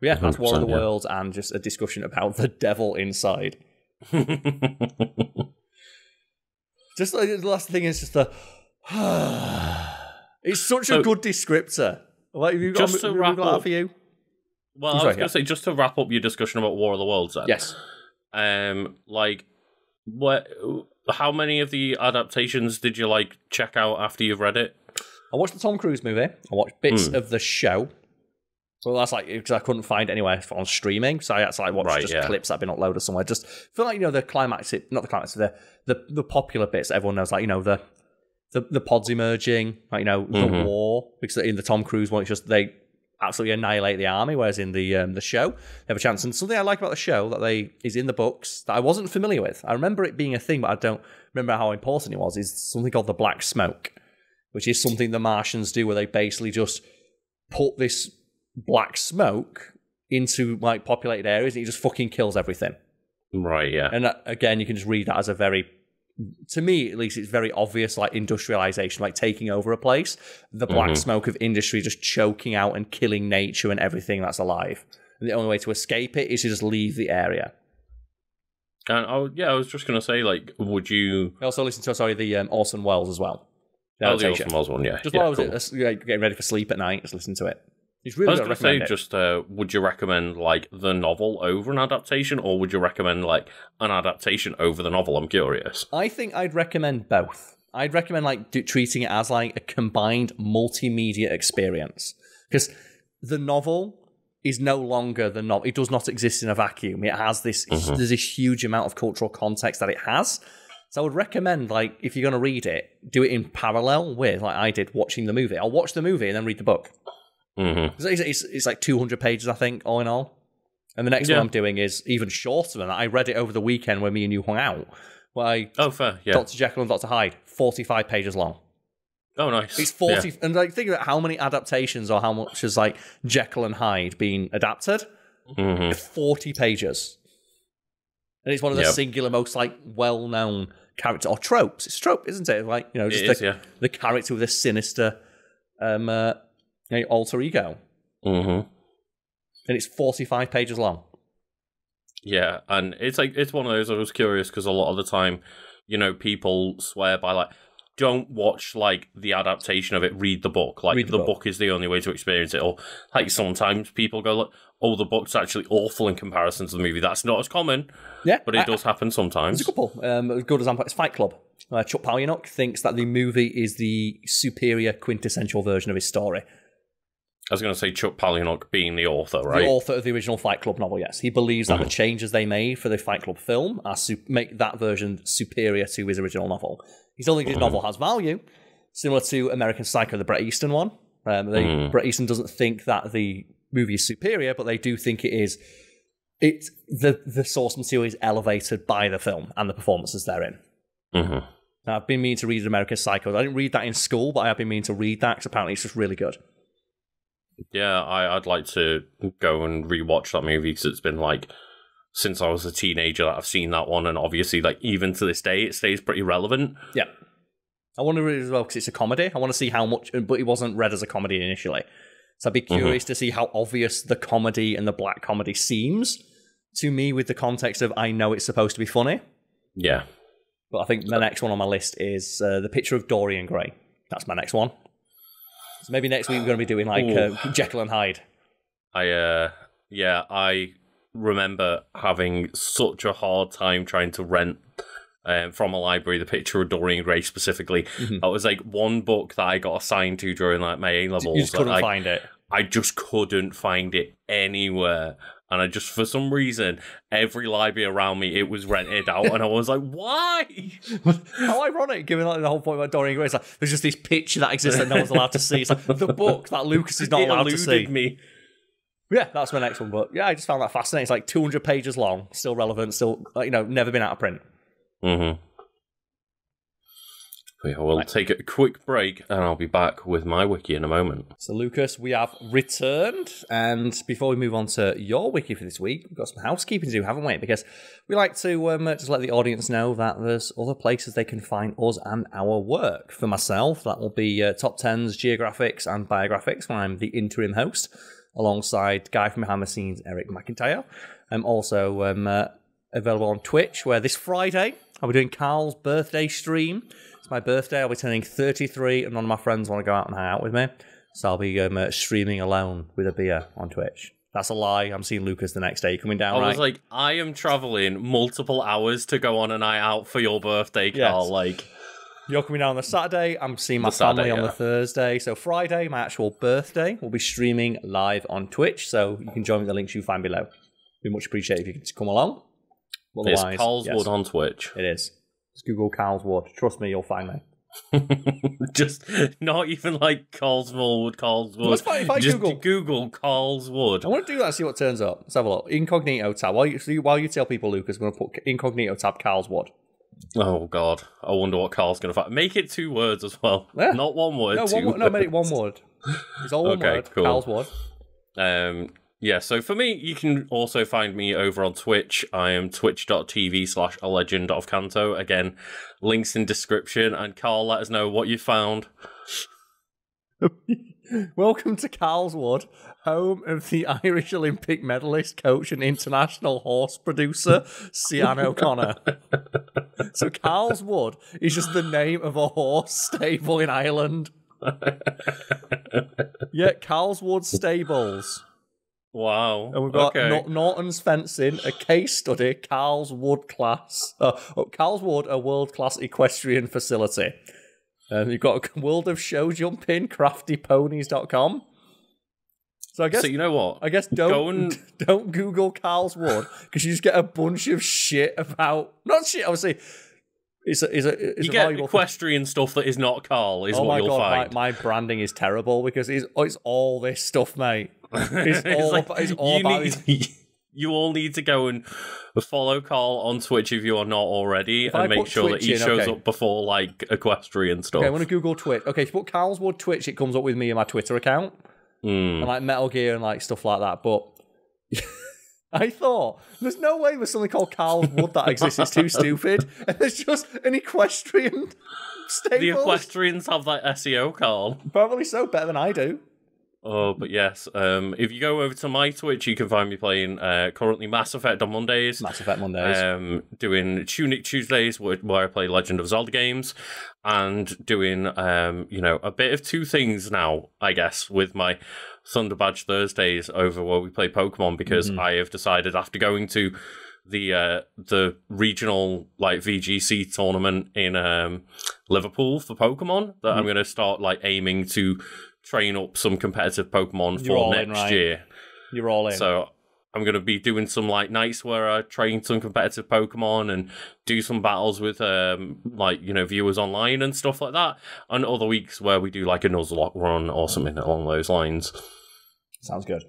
But yeah, that's War of the Worlds and just a discussion about the devil inside. Just like the last thing is just the. It's such a good descriptor. Like, have you got just to wrap up for you? Well, I was going to say, just to wrap up your discussion about War of the Worlds, then. Yes. Like, how many of the adaptations did you like check out after you've read it? I watched the Tom Cruise movie. I watched bits of the show. So that's like, because I couldn't find it anywhere on streaming, so I had to like watch clips that have been uploaded somewhere. Just feel like, you know, the popular bits that everyone knows, like, you know, the pods emerging, like, you know, the war, because in the Tom Cruise one, it's just they absolutely annihilate the army, whereas in the show, they have a chance. And something I like about the show that is in the books that I wasn't familiar with. I remember it being a thing, but I don't remember how important it was. Is something called the Black Smoke, which is something the Martians do, where they basically just put this black smoke into like populated areas, and it just fucking kills everything. Right. Yeah. And again, you can just read that as a very, to me at least, it's very obvious, like industrialization, like taking over a place. The black smoke of industry just choking out and killing nature and everything that's alive. And the only way to escape it is to just leave the area. And I was just going to say, like, would you... I also listened to, the Orson Welles as well. The Orson Welles one, yeah. Just while I was getting ready for sleep at night, just listen to it. It's really I was going to say, just, would you recommend, like, the novel over an adaptation, or would you recommend, like, an adaptation over the novel? I'm curious. I think I'd recommend both. I'd recommend, like, treating it as, like, a combined multimedia experience. Because the novel is no longer the novel. It does not exist in a vacuum. It has this, there's this huge amount of cultural context that it has. So I would recommend, like, if you're going to read it, do it in parallel with, like I did, watching the movie. I'll watch the movie and then read the book. It's like 200 pages, I think, all in all. And the next one I'm doing is even shorter than that. I read it over the weekend when me and you hung out. Fair, yeah. Dr. Jekyll and Dr. Hyde, 45 pages long. Oh, nice. It's 40, and like think about how many adaptations or how much is like Jekyll and Hyde being adapted. 40 pages. And it's one of the singular most like well-known character or tropes. It's a trope, isn't it? Like, you know, just the character with a sinister alter ego. And it's 45 pages long. Yeah, and it's one of those, I was curious because a lot of the time, you know, people swear by like, don't watch like the adaptation of it, read the book. Like the book is the only way to experience it. Or like sometimes people go like, oh, the book's actually awful in comparison to the movie. That's not as common. Yeah. But it does happen sometimes. There's a couple. A good example is Fight Club. Chuck Palahniuk thinks that the movie is the superior quintessential version of his story. I was going to say Chuck Palahniuk being the author, right? The author of the original Fight Club novel, yes. He believes that the changes they made for the Fight Club film make that version superior to his original novel. He still thinks his novel has value, similar to American Psycho, the Bret Easton one. Bret Easton doesn't think that the movie is superior, but they do think it is. The source material is elevated by the film and the performances therein. Now, I've been meaning to read American Psycho. I didn't read that in school, but I have been meaning to read that because apparently it's just really good. Yeah, I'd like to go and rewatch that movie because it's been like since I was a teenager that I've seen that one, and obviously, like even to this day, it stays pretty relevant. Yeah, I want to read it as well because it's a comedy. I want to see how much, but it wasn't read as a comedy initially, so I'd be curious to see how obvious the comedy and the black comedy seems to me with the context of I know it's supposed to be funny. Yeah, but I think the next one on my list is The Picture of Dorian Gray. That's my next one. So maybe next week we're going to be doing like Jekyll and Hyde. I remember having such a hard time trying to rent from a library The Picture of Dorian Gray specifically. That was like one book that I got assigned to during like my A-levels. You just couldn't find it. I just couldn't find it anywhere. And I just, for some reason, every library around me, it was rented out. And I was like, why? How ironic, given like the whole point about Dorian Gray. It's like, there's just this picture that exists that no one's allowed to see. It's like the book that Lucas is not allowed to see. Me. Yeah, that's my next one. But yeah, I just found that fascinating. It's like 200 pages long, still relevant, still, never been out of print. We'll take a quick break and I'll be back with my wiki in a moment. So, Lucas, we have returned. And before we move on to your wiki for this week, we've got some housekeeping to do, haven't we? Because we like to just let the audience know that there's other places they can find us and our work. For myself, that will be Top 10s, Geographics, and Biographics, when I'm the interim host, alongside guy from behind the scenes, Eric McIntyre. I'm also available on Twitch, where this Friday I'll be doing Karl's birthday stream. My birthday, I'll be turning 33, and none of my friends want to go out and hang out with me. So I'll be streaming alone with a beer on Twitch. That's a lie. I'm seeing Lucas the next day. You coming down, right? I was like, I am travelling multiple hours to go on a night out for your birthday, Karl. Yes. Like, you're coming down on the Saturday. I'm seeing my family on the Thursday. So Friday, my actual birthday, we'll be streaming live on Twitch. So you can join me the links you find below. Be much appreciated if you can come along. Otherwise, it's Karl Smallwood on Twitch. It is. Just Google Karl Smallwood. Trust me, you'll find me. Just not even like Karl Smallwood. What's funny if I just Google Karl Smallwood. I want to do that and see what turns up. Let's have a look. Incognito tab. While you tell people, Lucas, I'm going to put incognito tab Karl Smallwood. Oh, God. I wonder what Karl's going to find. Make it 2 words as well. Yeah. Not 1 word. No, make it 1 word. It's all 1 word. Cool. Karl Smallwood. Yeah, so for me, you can also find me over on Twitch. I am twitch.tv/alegend.ofcanto. Again, links in description. And Karl, let us know what you found. Welcome to Karlswood, home of the Irish Olympic medalist, coach and international horse producer, Sian O'Connor. So Karlswood is just the name of a horse stable in Ireland. Yeah, Karlswood Stables. Wow. And we've got Norton's Fencing, a case study, Karlswood class. Karlswood, a world-class equestrian facility. You've got a World of Show Jumping, craftyponies.com. So I guess, so you know what? I guess don't Google Karlswood, because you just get a bunch of shit about... Not shit, obviously. It's you get equestrian stuff that is not Karl, is what you'll find. My branding is terrible, because it's all this stuff, mate. It's all about You all need to go and follow Karl on Twitch if you are not already, and make sure that he shows up before, like, Equestrian stuff. Okay, I'm going to Google Twitch. Okay, if you put Karl Smallwood Twitch, it comes up with me and my Twitter account. And, like, Metal Gear and, like, stuff like that. But I thought, there's no way there's something called Karl Smallwood that exists. It's too stupid. And there's just an equestrian stable. The equestrians have that SEO, Karl. Probably so, better than I do. Oh, but yes, if you go over to my Twitch, you can find me playing currently Mass Effect on Mondays. Mass Effect Mondays. Doing Tunic Tuesdays, where I play Legend of Zelda games, and doing, a bit of two things now, I guess, with my Thunder Badge Thursdays over where we play Pokemon, because I have decided after going to the regional like VGC tournament in Liverpool for Pokemon that I'm going to start like aiming to train up some competitive Pokemon for next year. You're all in. So I'm going to be doing some like nights where I train some competitive Pokemon and do some battles with viewers online and stuff like that, and other weeks where we do like a Nuzlocke run or something along those lines. Sounds good.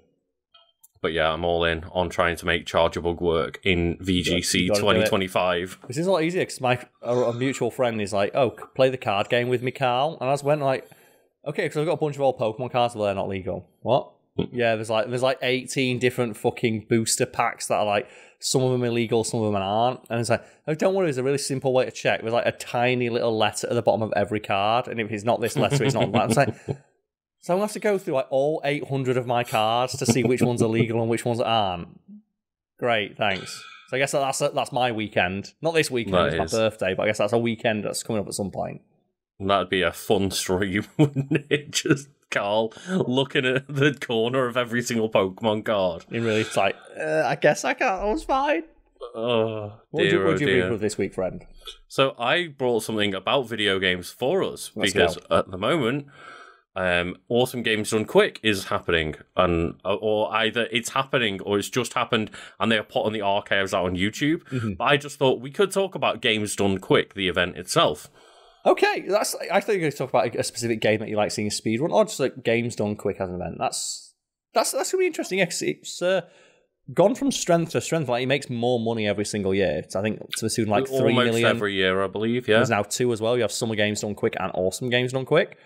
But yeah, I'm all in on trying to make Chargebug work in VGC 2025. This is a lot easier because a mutual friend is like, "Oh, play the card game with me, Karl," and I just went like, "Okay," because I've got a bunch of old Pokemon cards, but they're not legal. What? Yeah, there's like 18 different fucking booster packs that are like, some of them are illegal, some of them aren't. And it's like, oh, don't worry, there's a really simple way to check. There's like a tiny little letter at the bottom of every card, and if it's not this letter, it's not that. It's like, so I'm going to have to go through like all 800 of my cards to see which ones are legal and which ones aren't. Great, thanks. So I guess that's my weekend. Not this weekend, it's my birthday, but I guess that's a weekend that's coming up at some point. That'd be a fun stream, wouldn't it? Just Karl looking at the corner of every single Pokemon card. It really, it's like, I guess I can't, I was fine. Oh, what did you read this week, friend? So I brought something about video games for us, because at the moment, Awesome Games Done Quick is happening, or either it's happening or it's just happened and they are putting the archives out on YouTube. But I just thought we could talk about Games Done Quick, the event itself. Okay, I thought you were going to talk about a specific game that you like seeing a speedrun, or just like Games Done Quick as an event. That's going to be interesting. It's gone from strength to strength. Like, it makes more money every single year. It's, I think, to the tune like 3 million. Almost every year, I believe, yeah. There's now 2 as well. You have Summer Games Done Quick and Awesome Games Done Quick.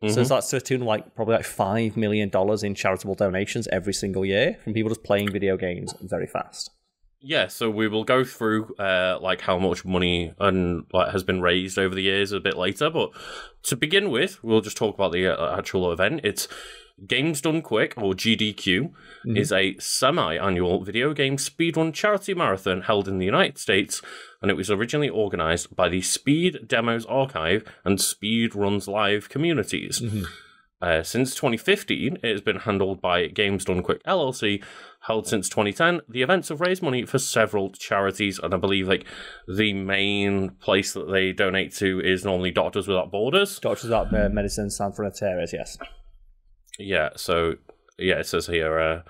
So that's to the tune of like probably like $5 million in charitable donations every single year from people just playing video games very fast. Yeah, so we will go through like how much money and like has been raised over the years a bit later, but to begin with, we'll just talk about the actual event. It's Games Done Quick, or GDQ, is a semi-annual video game speedrun charity marathon held in the United States, and it was originally organised by the Speed Demos Archive and Speedruns Live communities. Since 2015, it has been handled by Games Done Quick LLC. Held since 2010, the events have raised money for several charities, and I believe like the main place that they donate to is normally Doctors Without Borders. Doctors Without Medicine Sans Frontières, yes. Yeah, so yeah, it says here,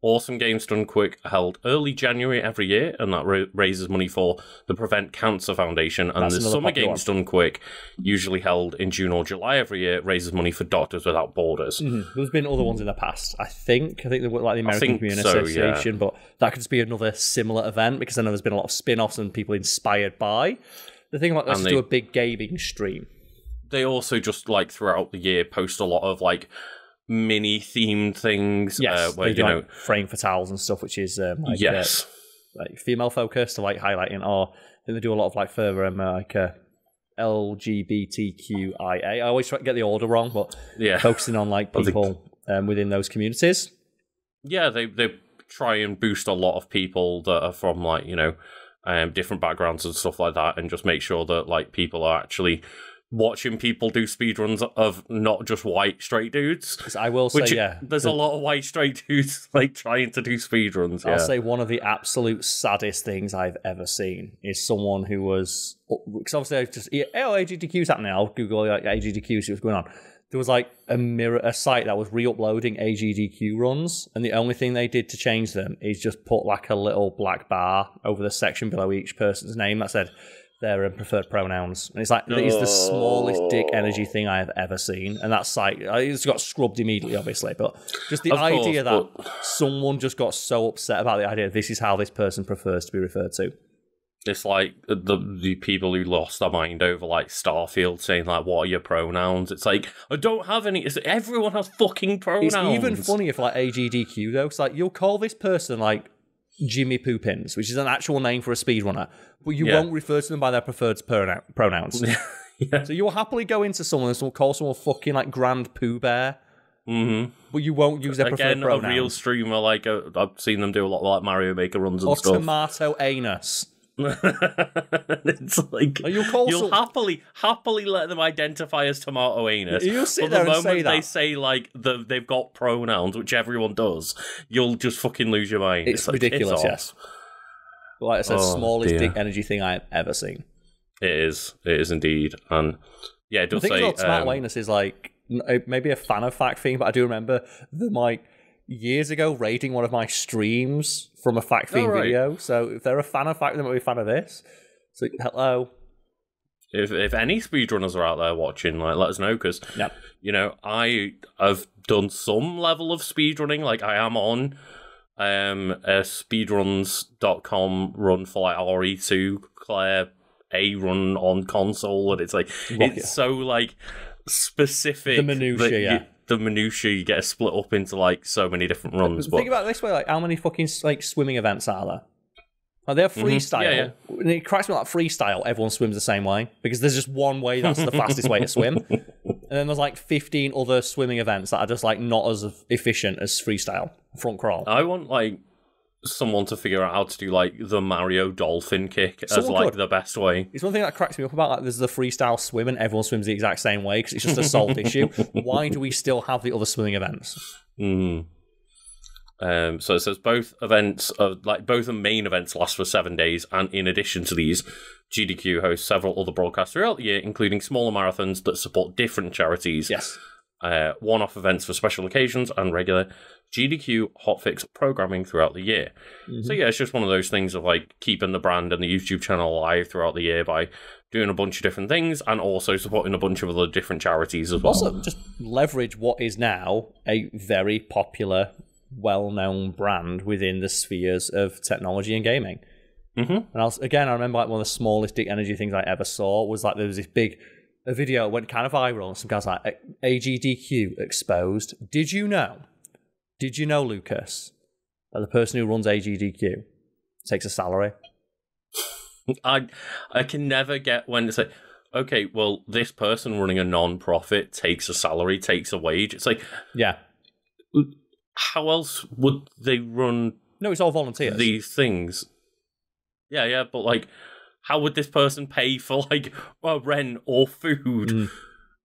Awesome Games Done Quick held early January every year, and that raises money for the Prevent Cancer Foundation. And the Summer Games Done Quick, usually held in June or July every year, raises money for Doctors Without Borders. There's been other ones in the past, I think. They were like the American Community Association, but that could just be another similar event, because I know there's been a lot of spin-offs and people inspired by. The thing about let's do a big gaming stream. They also just, like, throughout the year, post a lot of, like, mini themed things. Yes, where, they do like frame fatales and stuff, which is like female focused, to like highlighting. Or I think they do a lot of like further like LGBTQIA. I always try to get the order wrong, but focusing on like people within those communities. Yeah, they try and boost a lot of people that are from like different backgrounds and stuff like that, and just make sure that like people are actually watching people do speedruns of not just white straight dudes. I will say, there's a lot of white straight dudes like trying to do speedruns. I'll say one of the absolute saddest things I've ever seen is someone who was, because obviously I just AGDQ's happening. I'll Google like AGDQ, see what's going on. There was like a site that was re-uploading AGDQ runs, and the only thing they did to change them is just put like a little black bar over the section below each person's name that said their preferred pronouns. And it's like, it is the smallest dick energy thing I have ever seen. And that site, it's got scrubbed immediately, obviously, but just the idea that someone just got so upset about the idea this is how this person prefers to be referred to. It's like the people who lost their mind over like Starfield saying like, "What are your pronouns?" It's like, I don't have any. Everyone has fucking pronouns. It's even funny if like AGDQ though. It's like you'll call this person like Jimmy Poopins, which is an actual name for a speedrunner, but you won't refer to them by their preferred pronouns. So you'll happily go into someone and call someone fucking like Grand Pooh Bear. Mm-hmm. But you won't use their preferred pronouns. A real streamer like I've seen them do a lot of like Mario Maker runs and stuff. Or Tomato Anus. It's like you'll happily let them identify as Tomato Anus. You'll sit there and say that. They say like they've got pronouns, which everyone does, you'll just fucking lose your mind. It's like, ridiculous, yes. But like I said, smallest dick energy thing I've ever seen. It is indeed, and yeah, it does say. I think Tomato Anus is like maybe a fan of fact thing, but I do remember them like years ago rating one of my streams from a fact theme video. So if they're a fan of fact, they might be a fan of this. So hello. If any speedrunners are out there watching, like let us know, because you know I have done some level of speedrunning. Like I am on a speedruns.com run for like RE2 Claire A run on console, and it's like it's so like specific. The minutiae, the minutiae you get split up into like so many different runs. Think about it this way: like how many fucking like swimming events are there? Like they're freestyle. And it cracks me like freestyle. Everyone swims the same way because there's just one way that's the fastest way to swim, and then there's like 15 other swimming events that are just like not as efficient as freestyle front crawl. I want like someone to figure out how to do like the Mario dolphin kick as like the best way. It's one thing that cracks me up about like there's the freestyle swim and everyone swims the exact same way because it's just a solved issue. Why do we still have the other swimming events? So it says both events both the main events last for 7 days, and in addition to these, GDQ hosts several other broadcasts throughout the year, including smaller marathons that support different charities. Yes. One-off events for special occasions and regular GDQ hotfix programming throughout the year. So yeah, it's just one of those things of like keeping the brand and the YouTube channel alive throughout the year by doing a bunch of different things and also supporting a bunch of other different charities as well. Also, just leverage what is now a very popular, well-known brand within the spheres of technology and gaming. And I remember like one of the smallest dick energy things I ever saw was like there was this big video went kind of viral, and some guys like AGDQ exposed. Did you know, Lucas, that the person who runs AGDQ takes a salary? I can never get when it's like, okay, well, this person running a non-profit takes a salary, takes a wage. It's like, yeah, how else would they run? No, it's all volunteers. These things. Yeah, but like, how would this person pay for like rent or food?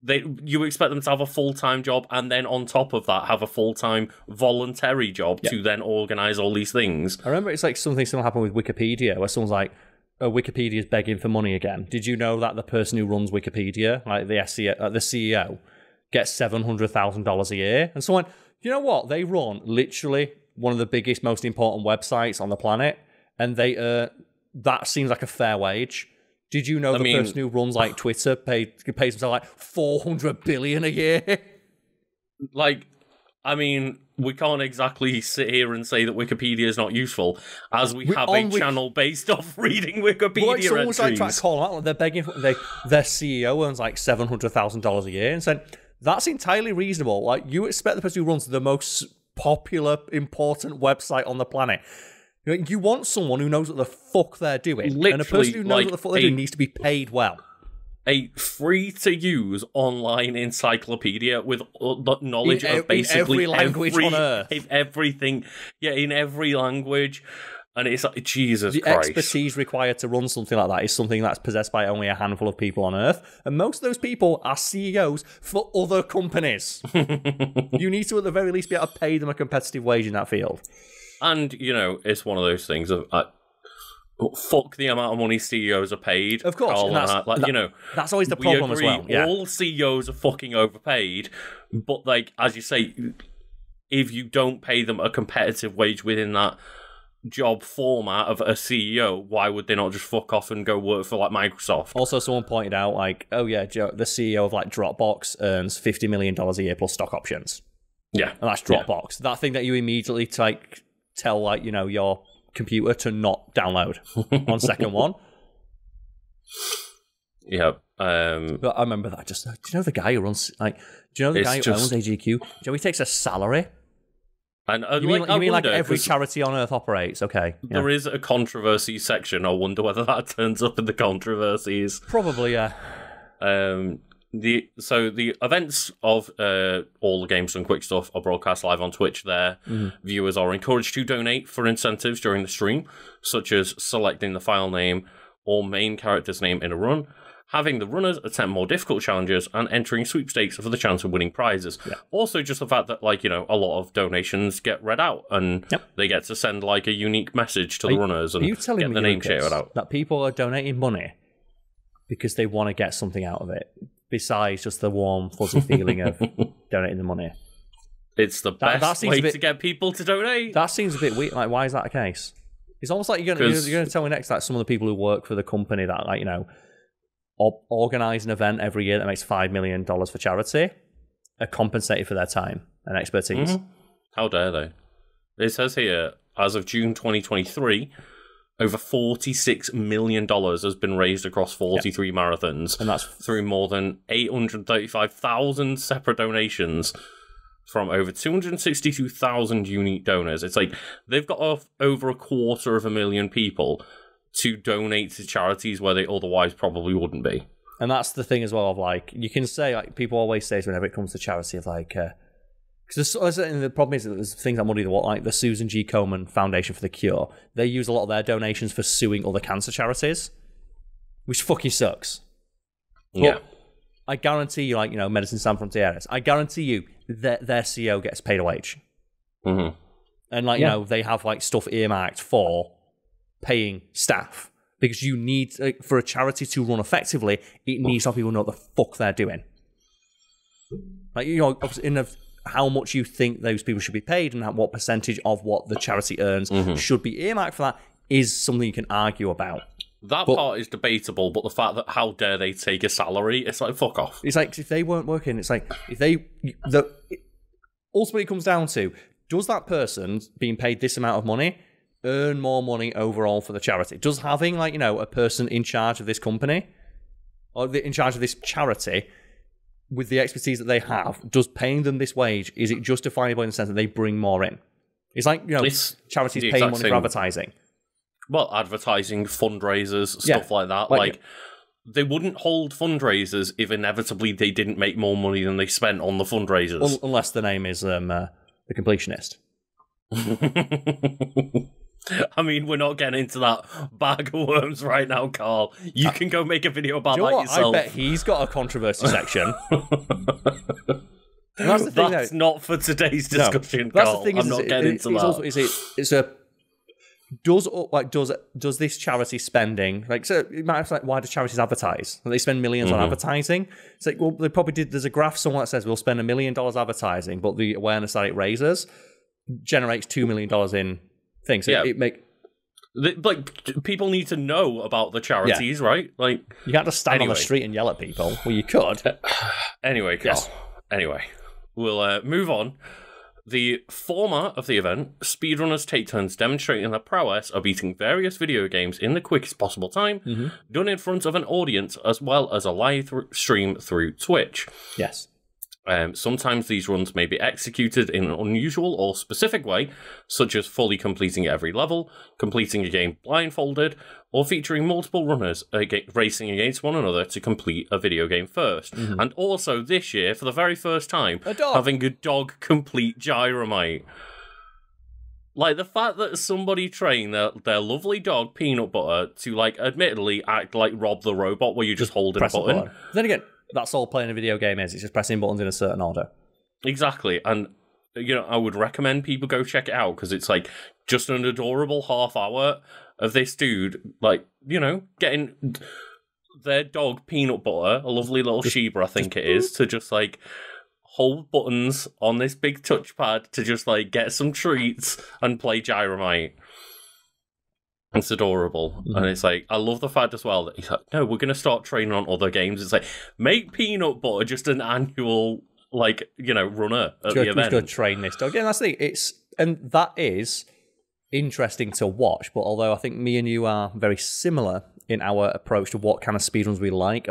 You expect them to have a full-time job and then on top of that have a full-time voluntary job to then organise all these things. I remember it's like something similar happened with Wikipedia where someone's like, Wikipedia is begging for money again. Did you know that the person who runs Wikipedia, like the CEO, gets $700,000 a year? And someone, you know what? They run literally one of the biggest, most important websites on the planet, and that seems like a fair wage. Did you know the person who runs like Twitter pays himself like $400 billion a year? Like, I mean, we can't exactly sit here and say that Wikipedia is not useful, as we have a channel based off reading Wikipedia entries. Someone's like trying to call them out. They're begging for their CEO earns like $700,000 a year, and said that's entirely reasonable. Like you expect the person who runs the most popular, important website on the planet. You want someone who knows what the fuck they're doing. Literally, and a person who knows what the fuck they're doing needs to be paid well. A free-to-use online encyclopedia with knowledge of basically every language on Earth. Everything. Yeah, in every language. And it's like, Jesus Christ. The expertise required to run something like that is something that's possessed by only a handful of people on Earth. And most of those people are CEOs for other companies. You need to, at the very least, be able to pay them a competitive wage in that field. And, you know, it's one of those things of, fuck the amount of money CEOs are paid. Of course. That's always the problem as well. Yeah. All CEOs are fucking overpaid. But, like, as you say, if you don't pay them a competitive wage within that job format of a CEO, why would they not just fuck off and go work for, like, Microsoft? Also, someone pointed out, like, oh, yeah, Joe, the CEO of, like, Dropbox earns $50 million a year plus stock options. Yeah. And that's Dropbox. That thing that you immediately tell like, you know, your computer to not download on second one. Yeah. But I remember that. Do you know the guy who runs who owns AGQ? Do you know he takes a salary? And you mean like every charity on earth operates? Okay. There is a controversy section. I wonder whether that turns up in the controversies. Probably, yeah. The events of all the Games Done Quick stuff are broadcast live on Twitch there. Viewers are encouraged to donate for incentives during the stream, such as selecting the file name or main character's name in a run, having the runners attempt more difficult challenges, and entering sweepstakes for the chance of winning prizes. Yeah. Also, just the fact that, like, you know, a lot of donations get read out, and they get to send, like, a unique message to the runners and get the name shouted out. That people are donating money because they want to get something out of it, besides just the warm, fuzzy feeling of donating the money. It's the best way to get people to donate. That seems a bit weird. Like, why is that the case? It's almost like you're going to tell me next that some of the people who work for the company that, like, you know, organise an event every year that makes $5 million for charity are compensated for their time and expertise. How dare they? It says here, as of June 2023, over $46 million has been raised across 43 marathons, and that's through more than 835,000 separate donations from over 262,000 unique donors. It's like they've got over 250,000 people to donate to charities where they otherwise probably wouldn't be. And that's the thing as well of, like, you can say, like, people always say whenever it comes to charity of, like, because the problem is that there's things that muddy the water, like the Susan G. Komen Foundation for the Cure. They use a lot of their donations for suing other cancer charities, which fucking sucks. Yeah. But I guarantee you, like, you know, Medicine Sans Frontieres, I guarantee you that their CEO gets paid a wage. And, like, you know, they have, like, stuff earmarked for paying staff, because you need, for a charity to run effectively, it needs to have people know what the fuck they're doing. Like, you know, how much you think those people should be paid and what percentage of what the charity earns should be earmarked for that is something you can argue about. That part is debatable, but the fact that how dare they take a salary, it's like, fuck off. It's like, if they weren't working, it's like, ultimately it comes down to, does that person being paid this amount of money earn more money overall for the charity? Does having, like, you know, a person in charge of this company or in charge of this charity with the expertise that they have, does paying them this wage, is it justifiable in the sense that they bring more in? It's like, you know, charities paying money for advertising. Well, advertising, fundraisers, stuff like that. Like, they wouldn't hold fundraisers if inevitably they didn't make more money than they spent on the fundraisers. Unless the name is The Completionist. I mean, we're not getting into that bag of worms right now, Carl. You can go make a video about that yourself. I bet he's got a controversy section. That's the thing. That's not for today's discussion, Carl. That's the thing. I'm not getting into that. Does this charity spending, like, so it matters, like, why do charities advertise? They spend millions on advertising. It's like, well, they probably did. There's a graph somewhere that says we'll spend $1 million advertising, but the awareness that it raises generates $2 million in things. So like, people need to know about the charities, right? Like, you can't just stand on the street and yell at people. Well, you could. Anyway, Carl. Anyway, we'll move on. The format of the event, speedrunners take turns demonstrating their prowess of beating various video games in the quickest possible time, done in front of an audience as well as a live stream through Twitch. Yes. Sometimes these runs may be executed in an unusual or specific way, such as fully completing every level, completing a game blindfolded, or featuring multiple runners racing against one another to complete a video game first. And also, this year, for the very first time, having a dog complete Gyromite. Like, the fact that somebody trained their lovely dog, Peanut Butter, to, like, admittedly act like Rob the Robot, where you just hold a button. Then again, that's all playing a video game is. It's just pressing buttons in a certain order. Exactly. And, you know, I would recommend people go check it out, because it's, like, just an adorable half hour of this dude, like, you know, getting their dog, Peanut Butter, a lovely little Shiba, I think it is, to just, like, hold buttons on this big touchpad to just, like, get some treats and play Gyromite. It's adorable. And it's like, I love the fact as well that he's like, no, we're going to start training on other games. It's like, make Peanut Butter just an annual like, runner at the event. Who's going to train this dog? Yeah, that's the thing. And that is interesting to watch. But although I think me and you are very similar in our approach to what kind of speedruns we like,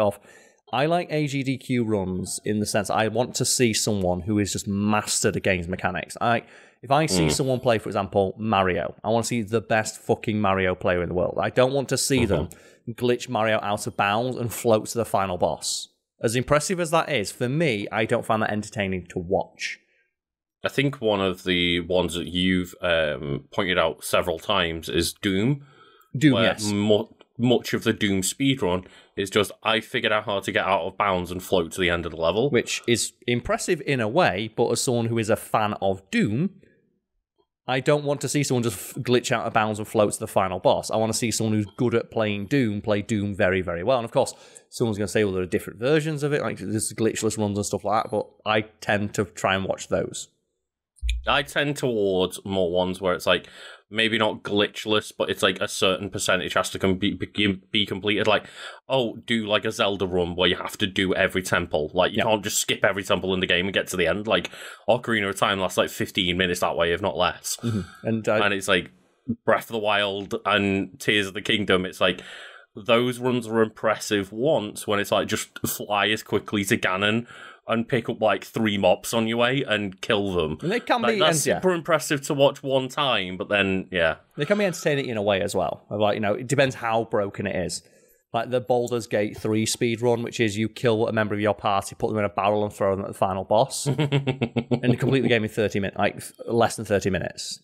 I like AGDQ runs in the sense I want to see someone who is just mastered a game's mechanics. If I see someone play, for example, Mario, I want to see the best fucking Mario player in the world. I don't want to see them glitch Mario out of bounds and float to the final boss. As impressive as that is, for me, I don't find that entertaining to watch. I think one of the ones that you've pointed out several times is Doom. Doom, yes. Much of the Doom speedrun is just, I figured out how to get out of bounds and float to the end of the level. Which is impressive in a way, but as someone who is a fan of Doom, I don't want to see someone just glitch out of bounds and float to the final boss. I want to see someone who's good at playing Doom play Doom very, very well. And of course, someone's going to say, well, there are different versions of it, like there's glitchless runs and stuff like that, but I tend to try and watch those. I tend towards more ones where it's like, maybe not glitchless, but it's like a certain percentage has to be completed. Like, do like a Zelda run where you have to do every temple. Like, you can't just skip every temple in the game and get to the end. Like, Ocarina of Time lasts like 15 minutes that way, if not less. And it's like Breath of the Wild and Tears of the Kingdom. It's like, those runs are impressive once when it's like, just fly as quickly to Ganon and pick up like 3 mobs on your way and kill them. And they can be that's super impressive to watch one time, but then they can be entertaining in a way as well. Like, it depends how broken it is. Like the Baldur's Gate 3 speedrun, which is you kill a member of your party, put them in a barrel and throw them at the final boss, and complete the game in 30 minutes, like less than 30 minutes.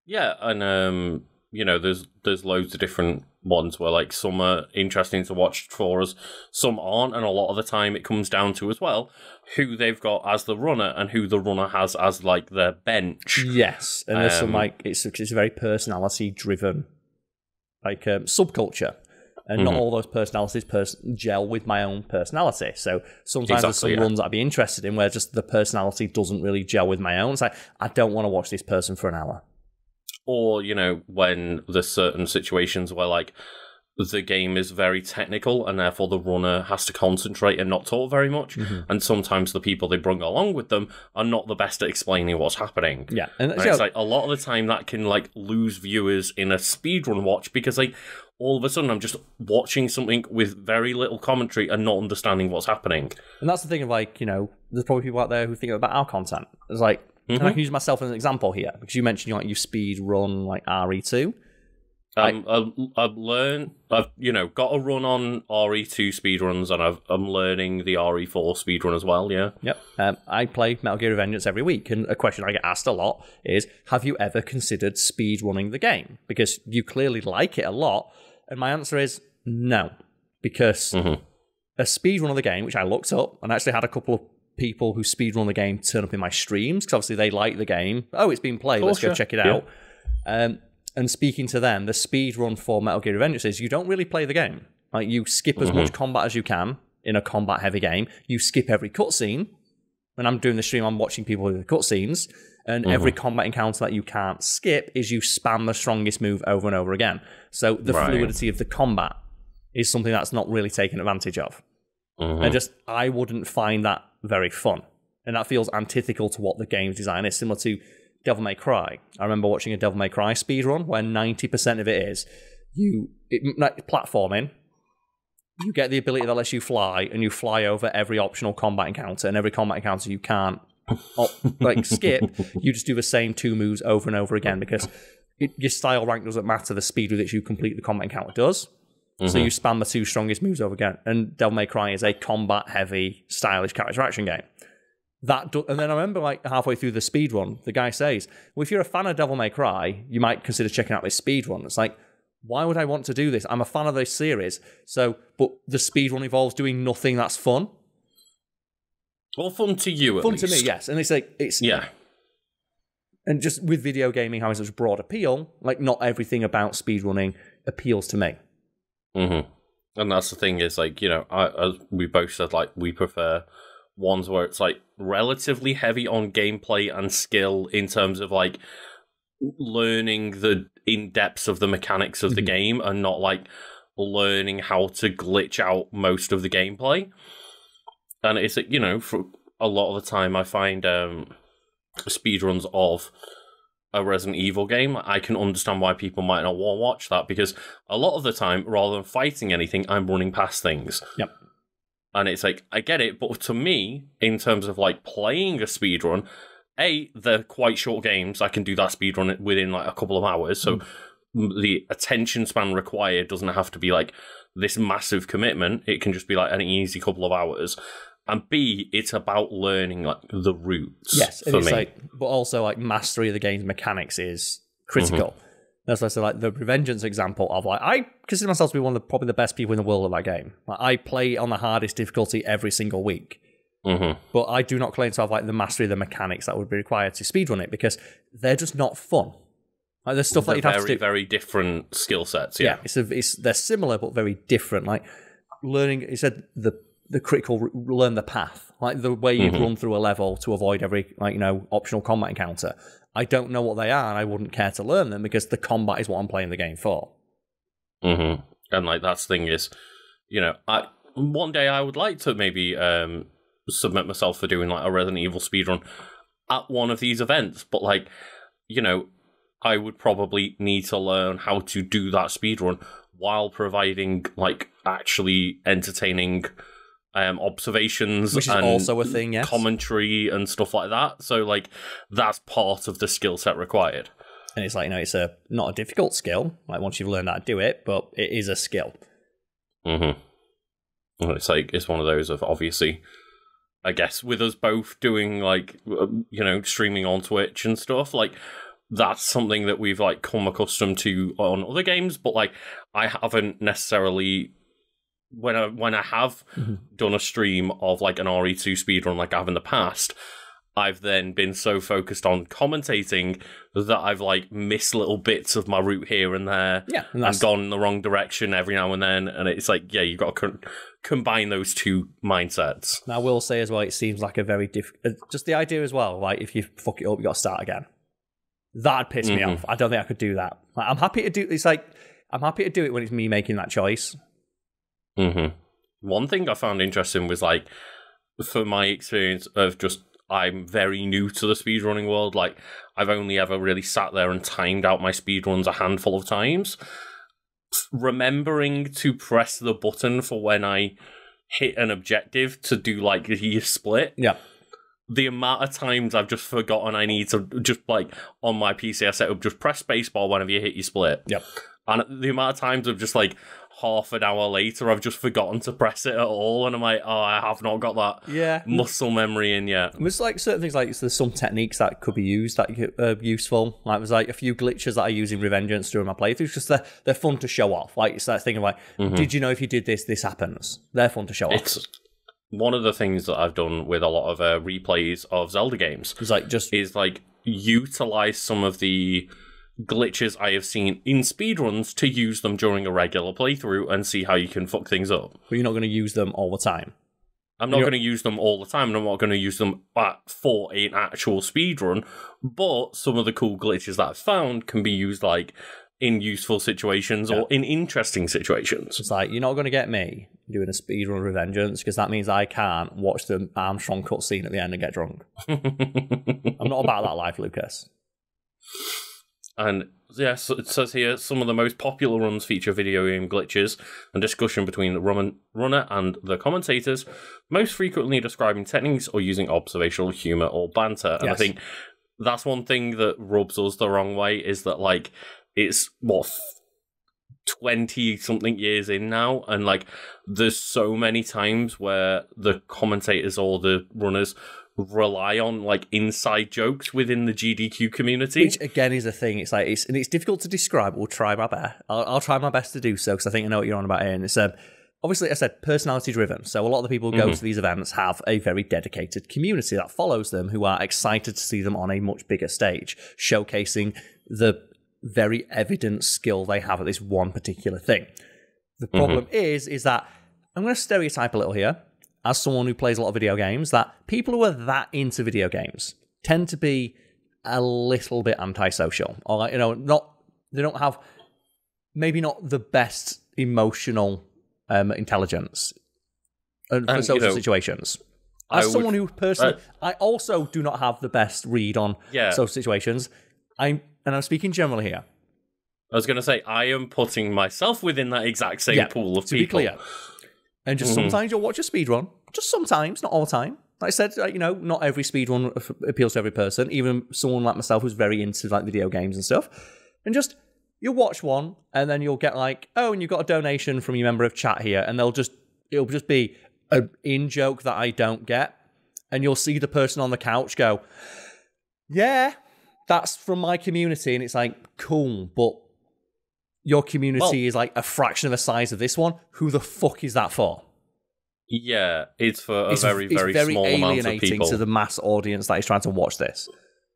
Yeah, and there's loads of different ones where like some are interesting to watch for us, some aren't, and a lot of the time it comes down to as well who they've got as the runner and who the runner has as like their bench. Yes, and there's some like it's a very personality driven like subculture, and not all those personalities gel with my own personality. So sometimes there's some runs that I'd be interested in where just the personality doesn't really gel with my own. It's like, I don't want to watch this person for an hour. Or, when there's certain situations where, like, the game is very technical and therefore the runner has to concentrate and not talk very much. And sometimes the people they bring along with them are not the best at explaining what's happening. Yeah. And it's like, a lot of the time that can, like, lose viewers in a speedrun watch because, like, all of a sudden I'm just watching something with very little commentary and not understanding what's happening. And that's the thing of, like, there's probably people out there who think about our content. It's like, and I can use myself as an example here, because you mentioned you speed run like RE2. I've got a run on RE2 speedruns, and I'm learning the RE4 speedrun as well, yeah. Yep. I play Metal Gear Revengeance every week, and a question I get asked a lot is, have you ever considered speedrunning the game? Because you clearly like it a lot, and my answer is no. Because a speedrun of the game, which I looked up, and actually had a couple of people who speedrun the game turn up in my streams, because obviously they like the game. Oh, it's been played, let's go check it out. And speaking to them, the speedrun for Metal Gear Revengeance is you don't really play the game. Like, you skip as much combat as you can in a combat-heavy game. You skip every cutscene. When I'm doing the stream, I'm watching people with the cutscenes, and every combat encounter that you can't skip is you spam the strongest move over and over again. So the fluidity of the combat is something that's not really taken advantage of. And I wouldn't find that very fun. And that feels antithetical to what the game's design is, similar to Devil May Cry. I remember watching a Devil May Cry speedrun where 90% of it is platforming. You get the ability that lets you fly, and you fly over every optional combat encounter, and every combat encounter you can't skip. You just do the same 2 moves over and over again, because your style rank doesn't matter, the speed with which you complete the combat encounter does. So you spam the 2 strongest moves over again. And Devil May Cry is a combat-heavy, stylish character action game. And then I remember, like, halfway through the speedrun, the guy says, well, if you're a fan of Devil May Cry, you might consider checking out this speedrun. It's like, why would I want to do this? I'm a fan of this series. But the speedrun involves doing nothing that's fun. Well, fun to you, at least. Fun to me, yes. And it's like, yeah. And just with video gaming having such broad appeal, like, not everything about speedrunning appeals to me. And that's the thing is, like, as we both said, like, we prefer ones where it's like relatively heavy on gameplay and skill in terms of like learning the in-depths of the mechanics of the game, and not like learning how to glitch out most of the gameplay. And it's, a lot of the time I find speedruns of a Resident Evil game, I can understand why people might not want to watch that, because a lot of the time, rather than fighting anything, I'm running past things. Yep. And it's like, I get it, but to me, in terms of like playing a speedrun, they're quite short games. I can do that speedrun within like a couple of hours, so the attention span required doesn't have to be like this massive commitment. It can just be like an easy couple of hours. And B, it's about learning like the roots. Yes, and it's me. like, but also like mastery of the game's mechanics is critical. That's why I say like the Revengeance example of like, I consider myself to be one of probably the best people in the world at that game. Like, I play on the hardest difficulty every single week. But I do not claim to have like the mastery of the mechanics that would be required to speedrun it, because they're just not fun. Like there's stuff that you'd have to do. Very different skill sets. Yeah, they're similar but very different. Like learning, you said the critical learn the path, like the way you run through a level to avoid every optional combat encounter. I don't know what they are, and I wouldn't care to learn them, because the combat is what I'm playing the game for. And like that's the thing is, one day I would like to maybe submit myself for doing like a Resident Evil speedrun at one of these events, but like, I would probably need to learn how to do that speedrun while providing like actually entertaining observations, which is and also a thing, yes. Commentary and stuff like that. So like that's part of the skill set required. And it's like, it's not a difficult skill. Like once you've learned how to do it, but it is a skill. It's like, it's one of those of, obviously, I guess with us both doing like streaming on Twitch and stuff, like that's something that we've like come accustomed to on other games, but like I haven't necessarily, when I have done a stream of like an RE2 speedrun like I have in the past, I've then been so focused on commentating that I've like missed little bits of my route here and there, and gone in the wrong direction every now and then, and it's like, you've got to combine those two mindsets. Now I will say as well, it seems like a very just the idea as well, like if you fuck it up, you got to start again. That'd piss me off. I don't think I could do that. Like, I'm happy to do it when it's me making that choice. One thing I found interesting was like, for my experience of just, I'm very new to the speedrunning world. Like, I've only ever really sat there and timed out my speedruns a handful of times. Remembering to press the button for when I hit an objective to do like the split. Yeah. The amount of times I've just forgotten I need to just like on my PC I set up, just press spacebar whenever you hit your split. Yep. And the amount of times of just like half an hour later, I've just forgotten to press it at all, and I'm like, I have not got that muscle memory in yet. There's like certain things, like there's some techniques that could be used that are useful. Like there's like a few glitches that I use in Revengeance during my playthroughs, just they're fun to show off. Like it's that thing of like, did you know if you did this, this happens? They're fun to show off. One of the things that I've done with a lot of replays of Zelda games is like utilize some of the glitches I have seen in speedruns to use them during a regular playthrough and see how you can fuck things up. But you're not going to use them all the time. I'm not going to use them all the time, and I'm not going to use them for an actual speedrun, but some of the cool glitches that I've found can be used like in useful situations or in interesting situations. It's like, you're not going to get me doing a speedrun Revengeance, because that means I can't watch the Armstrong cutscene at the end and get drunk. I'm not about that life, Lucas. And yes, it says here, some of the most popular runs feature video game glitches and discussion between the runner and the commentators, most frequently describing techniques or using observational humour or banter. And I think that's one thing that rubs us the wrong way, is that like, it's 20-something years in now, and like there's so many times where the commentators or the runners rely on like inside jokes within the GDQ community, which again is a thing. It's like it's difficult to describe. We'll try my best. I'll try my best to do so, because I think I know what you're on about here. And it's obviously, I said, personality driven. So a lot of the people who go to these events have a very dedicated community that follows them, who are excited to see them on a much bigger stage, showcasing the very evident skill they have at this one particular thing. The problem is that, I'm going to stereotype a little here, as someone who plays a lot of video games, that people who are that into video games tend to be a little bit antisocial, or like, they don't have, maybe not the best emotional intelligence for social situations. As someone who personally, I also do not have the best read on social situations. I'm speaking generally here. I was going to say, I am putting myself within that exact same pool of people. To be clear. And just sometimes you'll watch a speedrun. Just sometimes, not all the time. Like I said, not every speedrun appeals to every person. Even someone like myself who's very into like video games and stuff. And just, you'll watch one, and then you'll get like, and you've got a donation from your member of chat here, and it'll just be an in-joke that I don't get. And you'll see the person on the couch go, yeah, that's from my community. And it's like, cool, but your community is like a fraction of the size of this one. Who the fuck is that for? Yeah, it's for a very small amount of people. It's very alienating to the mass audience that is trying to watch this.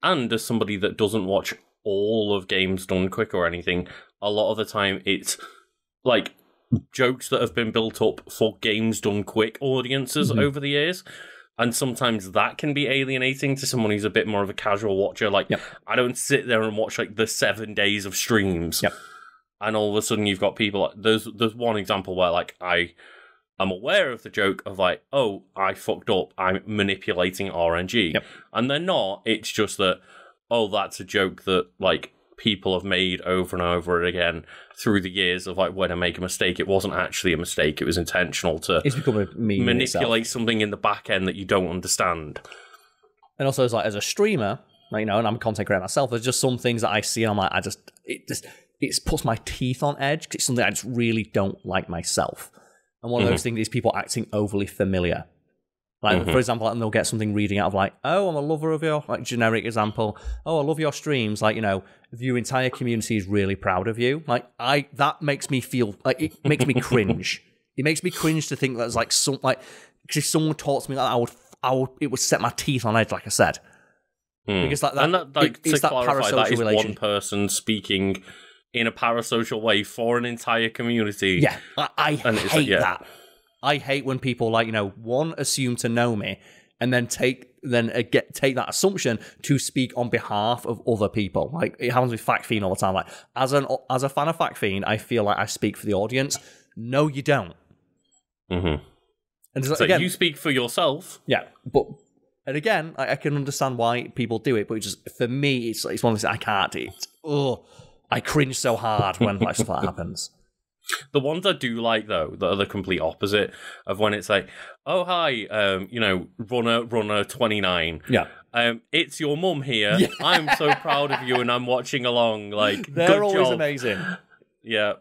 And as somebody that doesn't watch all of Games Done Quick or anything, a lot of the time it's like jokes that have been built up for Games Done Quick audiences over the years. And sometimes that can be alienating to someone who's a bit more of a casual watcher. Like, I don't sit there and watch like the 7 days of streams. And all of a sudden you've got people, there's one example where like I'm aware of the joke of like, oh, I fucked up, I'm manipulating RNG. And they're not, it's just that, oh, that's a joke that like people have made over and over again through the years of like, when I make a mistake, it wasn't actually a mistake, it was intentional to manipulate something in the back end that you don't understand. And also as a streamer, and I'm a content creator myself, there's just some things that I see and I'm like, it puts my teeth on edge, because it's something I just really don't like myself. And one of those things is people acting overly familiar. Like, for example, and they'll get something reading out of like, oh, I'm a lover of your, like, generic example. Oh, I love your streams. Like, your entire community is really proud of you. Like, that makes me feel, like, it makes me cringe. It makes me cringe to think that there's like because if someone talks to me like that, it would set my teeth on edge, like I said. Because it's that clarify, parasocial that is relation. one person speaking in a parasocial way for an entire community. Yeah, I hate that. I hate when people one, assume to know me, and then take that assumption to speak on behalf of other people. Like, it happens with Fact Fiend all the time. Like, as a fan of Fact Fiend, I feel like I speak for the audience. No, you don't. And so again, you speak for yourself. Yeah, and again, I can understand why people do it, but for me, it's one of those I can't. I cringe so hard when stuff like that happens. The ones I do like, though, that are the complete opposite of when it's like, oh, hi, runner 29. Yeah. It's your mum here. Yeah. I'm so proud of you and I'm watching along. Like, they're always job. Amazing. Yeah.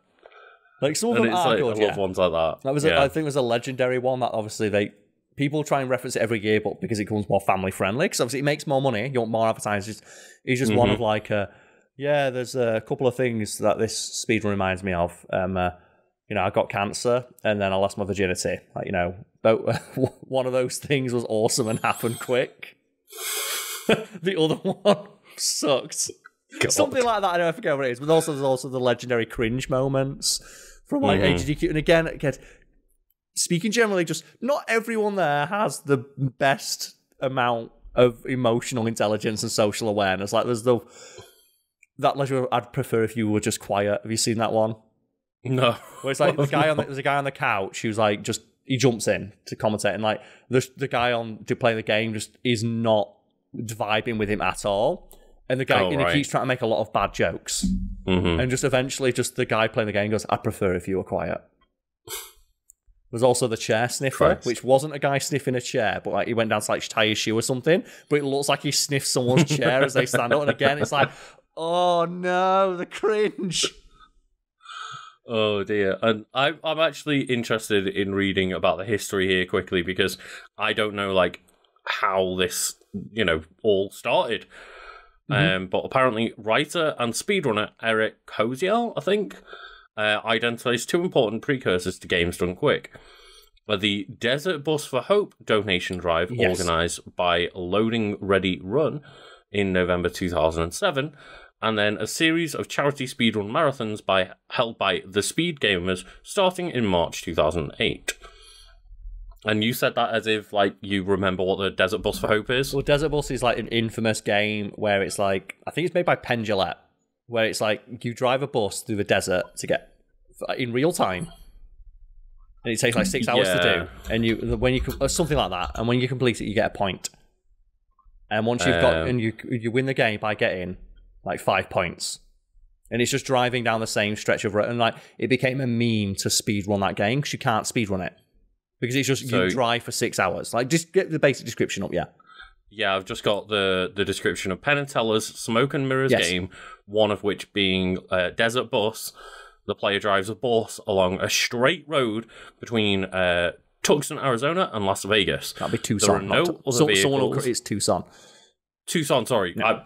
Like, some of them are good. I love ones like that. I think it was a legendary one that obviously people try and reference it every year, but because it becomes more family friendly, because obviously it makes more money, you want more advertisers. It's just one of like, there's a couple of things that this speedrun reminds me of. I got cancer and then I lost my virginity. Like, one of those things was awesome and happened quick. The other one sucked. God. Something like that. I don't forget what it is. But there's also the legendary cringe moments from like HDQ. And again, speaking generally, just not everyone there has the best amount of emotional intelligence and social awareness. Like, there's that leisure I'd prefer if you were just quiet. Have you seen that one? No. Where it's like there's a guy on the couch who's like he jumps in to commentate, and like the guy to play the game just is not vibing with him at all. And the guy he keeps trying to make a lot of bad jokes. And just eventually the guy playing the game goes, I'd prefer if you were quiet. There's also the chair sniffer, which wasn't a guy sniffing a chair, but like he went down to like tie his shoe or something, but it looks like he sniffed someone's chair as they stand up. And again, it's like, oh no, the cringe. Oh dear. And I'm actually interested in reading about the history here quickly, because I don't know like how this, all started. But apparently writer and speedrunner Eric Koziel, I think, identifies two important precursors to Games Done Quick. The Desert Bus for Hope donation drive, organised by Loading Ready Run in November 2007, and then a series of charity speedrun marathons held by the Speed Gamers starting in March 2008. And you said that as if, like, you remember what the Desert Bus for Hope is? Well, Desert Bus is, like, an infamous game where it's, like... I think it's made by Pendulette, where it's, like, you drive a bus through the desert to get... in real time. and it takes like 6 hours to do, and when something like that, and when you complete it, you get a point. And once you've got, and you win the game by getting like 5 points, and it's just driving down the same stretch of road, and like it became a meme to speedrun that game because you can't speedrun it because it's just you drive for 6 hours. Like, just get the basic description up, yeah. Yeah, I've just got the description of Penn and Teller's Smoke and Mirrors game, one of which being a desert bus. The player drives a bus along a straight road between Tucson, Arizona, and Las Vegas. That'd be Tucson. There are no other vehicles. It's Tucson. Tucson, sorry. No.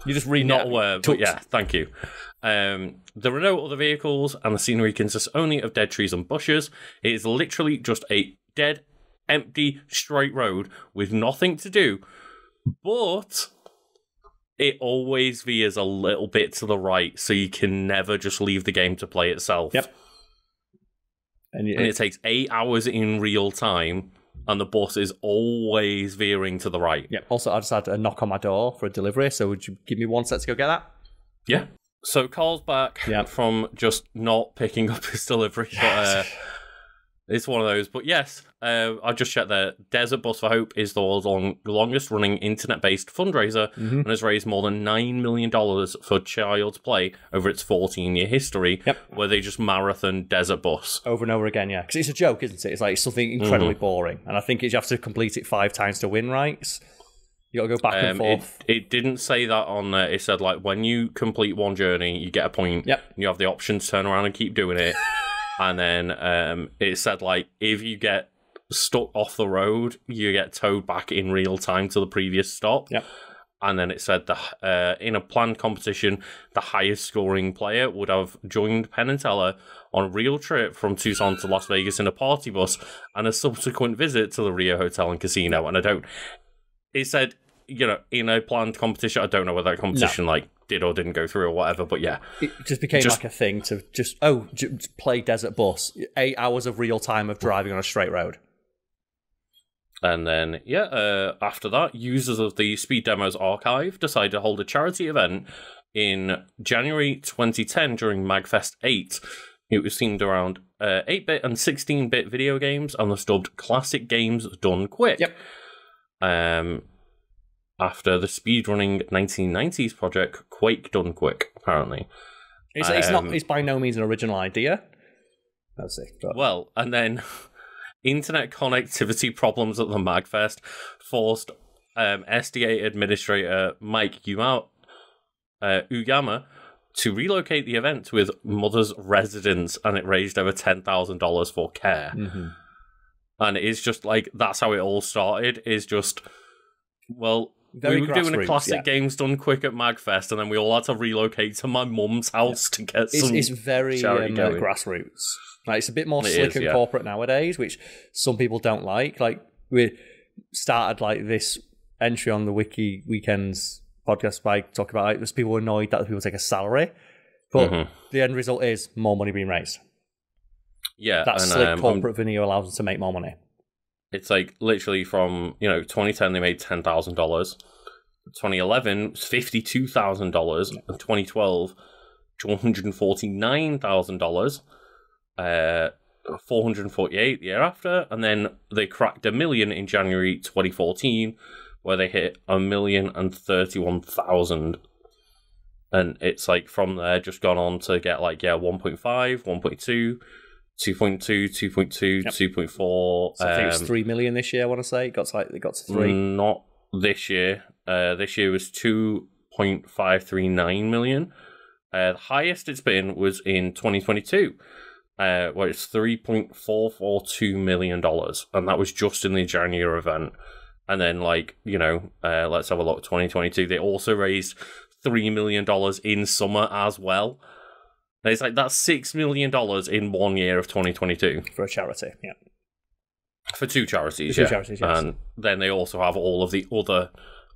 You just read not aware, but yeah, thank you. There are no other vehicles, and the scenery consists only of dead trees and bushes. It is literally just a dead, empty, straight road with nothing to do, but it always veers a little bit to the right, so you can never just leave the game to play itself. Yep. And it takes 8 hours in real time, and the bus is always veering to the right. Yep. Also, I just had a knock on my door for a delivery, so would you give me 1 sec to go get that? Yeah. So Carl's back from just not picking up his delivery. But, it's one of those. But yes, I just checked there. Desert Bus for Hope is the world's longest running internet-based fundraiser and has raised more than $9 million for Child's Play over its 14-year history, where they just marathon Desert Bus. Over and over again, yeah. Because it's a joke, isn't it? It's like something incredibly boring. And I think you have to complete it 5 times to win rights. You got to go back and forth. It didn't say that on there. It said, like, when you complete one journey, you get a point. Yep. You have the option to turn around and keep doing it. And then it said, like, if you get stuck off the road, you get towed back in real time to the previous stop. Yep. And then it said that in a planned competition, the highest scoring player would have joined Penn and Teller on a real trip from Tucson to Las Vegas in a party bus and a subsequent visit to the Rio Hotel and Casino. And it said, you know, in a planned competition, I don't know whether that competition, did or didn't go through or whatever, but yeah. It just became like a thing to just play Desert Bus. 8 hours of real time of driving on a straight road. And then, after that, users of the Speed Demos archive decided to hold a charity event in January 2010 during MagFest 8. It was themed around 8-bit and 16-bit video games and was dubbed Classic Games Done Quick. Yep. After the speedrunning 1990s project Quake Done Quick, apparently. It's by no means an original idea. Let's see. Well, and then internet connectivity problems at the MagFest forced SDA administrator Mike Uyama to relocate the event with mother's residence, and it raised over $10,000 for care. Mm-hmm. And it's just like, that's how it all started, is just, well, very we were doing a Classic Games Done Quick at MagFest, and then we all had to relocate to my mum's house to get It's very grassroots. Like, it's a bit more slick and corporate nowadays, which some people don't like. Like, we started like this entry on the Wiki Weekends podcast by talking about like there's people annoyed that people take a salary, but the end result is more money being raised. Yeah, that slick corporate veneer allows us to make more money. It's like literally from 2010 they made $10,000, 2011 was $52,000, and 2012 $249,000, 448 the year after, and then they cracked $1 million in January 2014, where they hit $1,031,000, and it's like from there just gone on to get 1.5, 1.2. 2.2, 2.2, 2.4. So I think it was 3 million this year, I want to say. It got to 3. Not this year. This year was 2.539 million. The highest it's been was in 2022, where it's $3.442 million. And that was just in the January event. And then, let's have a look. 2022, they also raised $3 million in summer as well. It's like that's $6 million in 1 year of 2022 for a charity. Yeah, for 2 charities. Charities, yes. And then they also have all of the other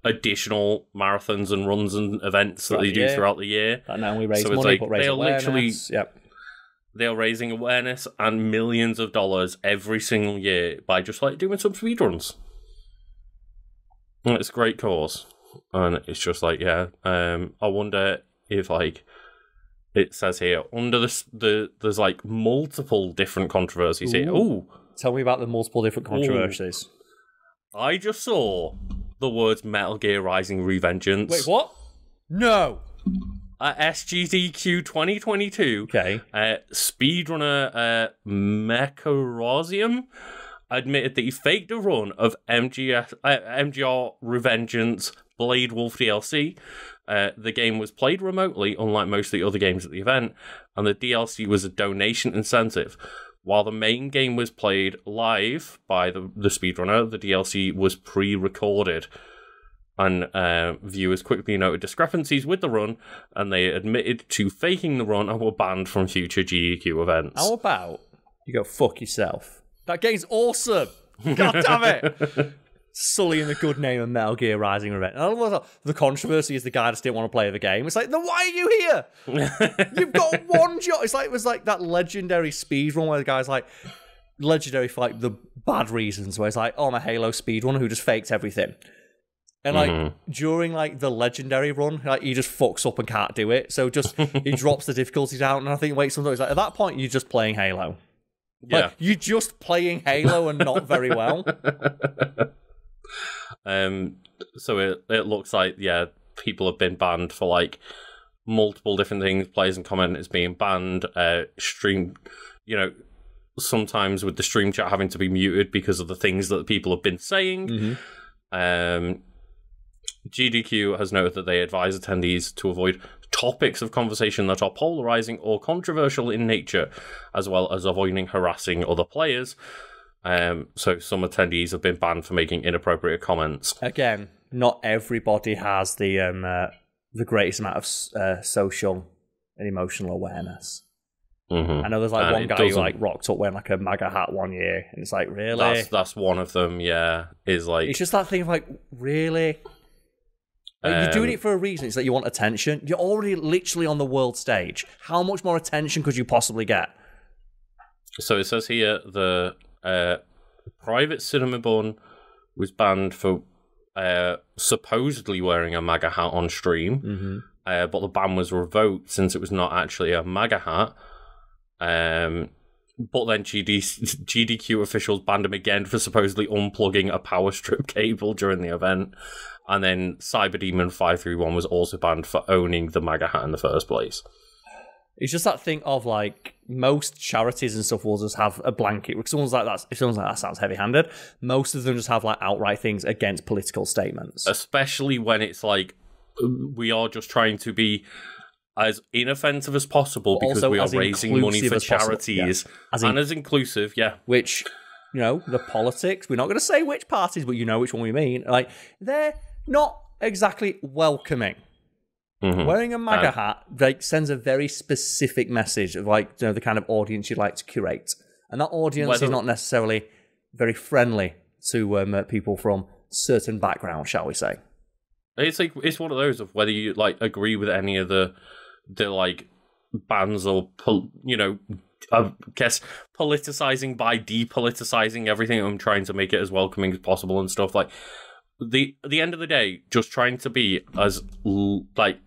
additional marathons and runs and events that they do throughout the year. And now we raise money, but raise awareness. They're raising awareness and millions of dollars every single year by just doing some speedruns. And it's a great cause, and it's just I wonder if it says here, under there's like multiple different controversies here. Ooh. Tell me about the multiple different controversies. Ooh. I just saw the words Metal Gear Rising Revengeance. Wait, what? No. At SGDQ 2022, okay. Speedrunner Mecharozium admitted that he faked a run of MGR Revengeance Blade Wolf DLC. The game was played remotely, unlike most of the other games at the event, and the DLC was a donation incentive. While the main game was played live by the speedrunner, the DLC was pre-recorded. And viewers quickly noted discrepancies with the run, and they admitted to faking the run and were banned from future GDQ events. How about you go fuck yourself? That game's awesome! God damn it! Sullying the good name of Metal Gear Rising Revenge. And the controversy is the guy just didn't want to play the game. It's like, then why are you here? You've got one job. It was like that legendary speedrun where the guy's like, legendary for like the bad reasons, where it's like, oh, I'm a Halo speedrunner who just faked everything. And like during like the legendary run, like he just fucks up and can't do it. So just he drops the difficulty down, and I think wait, sometimes like at that point you're just playing Halo. Yeah, like, you're just playing Halo and not very well. So it looks like people have been banned for like multiple different things. Players and comment is being banned. Stream, sometimes with the stream chat having to be muted because of the things that people have been saying. GDQ has noted that they advise attendees to avoid topics of conversation that are polarizing or controversial in nature, as well as avoiding harassing other players. So some attendees have been banned for making inappropriate comments. Again, not everybody has the greatest amount of social and emotional awareness. I know there's like one guy who like rocked up wearing like a MAGA hat one year, and it's like, really? That's one of them. Yeah, is like it's just that thing of like, really. Like, you're doing it for a reason. It's that you want attention. You're already literally on the world stage. How much more attention could you possibly get? So it says here the private cinema bun was banned for supposedly wearing a MAGA hat on stream, but the ban was revoked since it was not actually a MAGA hat. But then GDQ officials banned him again for supposedly unplugging a power strip cable during the event. And then Cyberdemon 531 was also banned for owning the MAGA hat in the first place. It's just that thing of like most charities and stuff will just have a blanket. If someone's like that sounds heavy-handed. Most of them just have like outright things against political statements. Especially when it's like we are just trying to be as inoffensive as possible because we are raising money for charities and as inclusive, Which, the politics, we're not going to say which parties, but you know which one we mean. Like, they're not exactly welcoming. Wearing a MAGA hat like sends a very specific message of like the kind of audience you'd like to curate, and that audience is not necessarily very friendly to people from certain backgrounds, shall we say? It's like it's one of those of whether you like agree with any of the like bans or I guess politicizing by depoliticizing everything. I'm trying to make it as welcoming as possible and stuff. Like the end of the day, just trying to be as like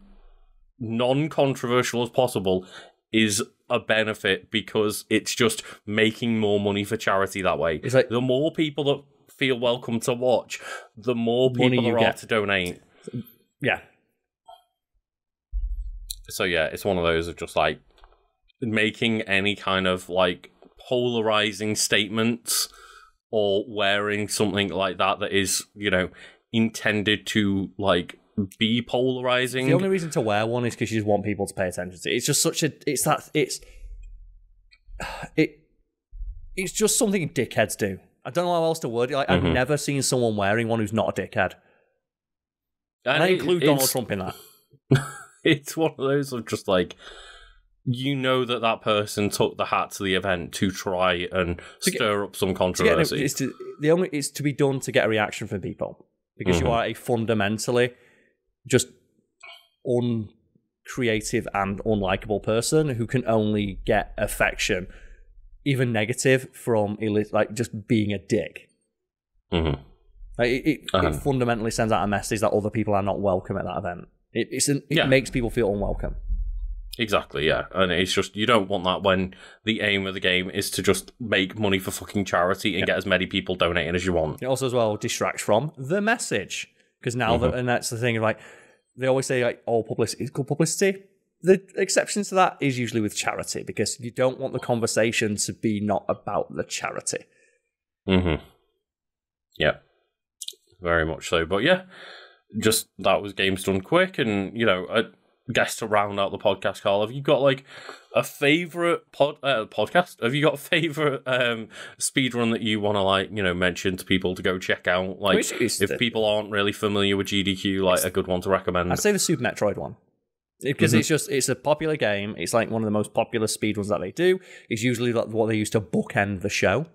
non-controversial as possible is a benefit because it's just making more money for charity that way. It's like the more people that feel welcome to watch, the more people there are to donate. Yeah. So yeah, it's one of those of just like making any kind of like polarizing statements or wearing something like that is, intended to like be polarizing. The only reason to wear one is because you just want people to pay attention to it. It's just it's just something dickheads do. I don't know how else to word it. Like, I've never seen someone wearing one who's not a dickhead. And I include Donald Trump in that. It's one of those of just like, that person took the hat to the event to try and stir up some controversy. It's to be done to get a reaction from people because you are a fundamentally just uncreative and unlikable person who can only get affection, even negative, from like just being a dick. It fundamentally sends out a message that other people are not welcome at that event. It makes people feel unwelcome. Exactly, yeah. And it's just, you don't want that when the aim of the game is to just make money for fucking charity and get as many people donating as you want. It also as well distracts from the message. Because now, and that's the thing, like, they always say, like, all publicity is good publicity. The exception to that is usually with charity, because you don't want the conversation to be not about the charity. Yeah. Very much so. But yeah, just that was Games Done Quick. And, you know, I guess to round out the podcast, Carl, have you got like a favourite podcast? Have you got a favourite speedrun that you want to, like, you know, mention to people to go check out? Like, if people aren't really familiar with GDQ, like, a good one to recommend? I'd say the Super Metroid one. Because it's a popular game. It's like one of the most popular speedruns that they do. It's usually like what they use to bookend the show.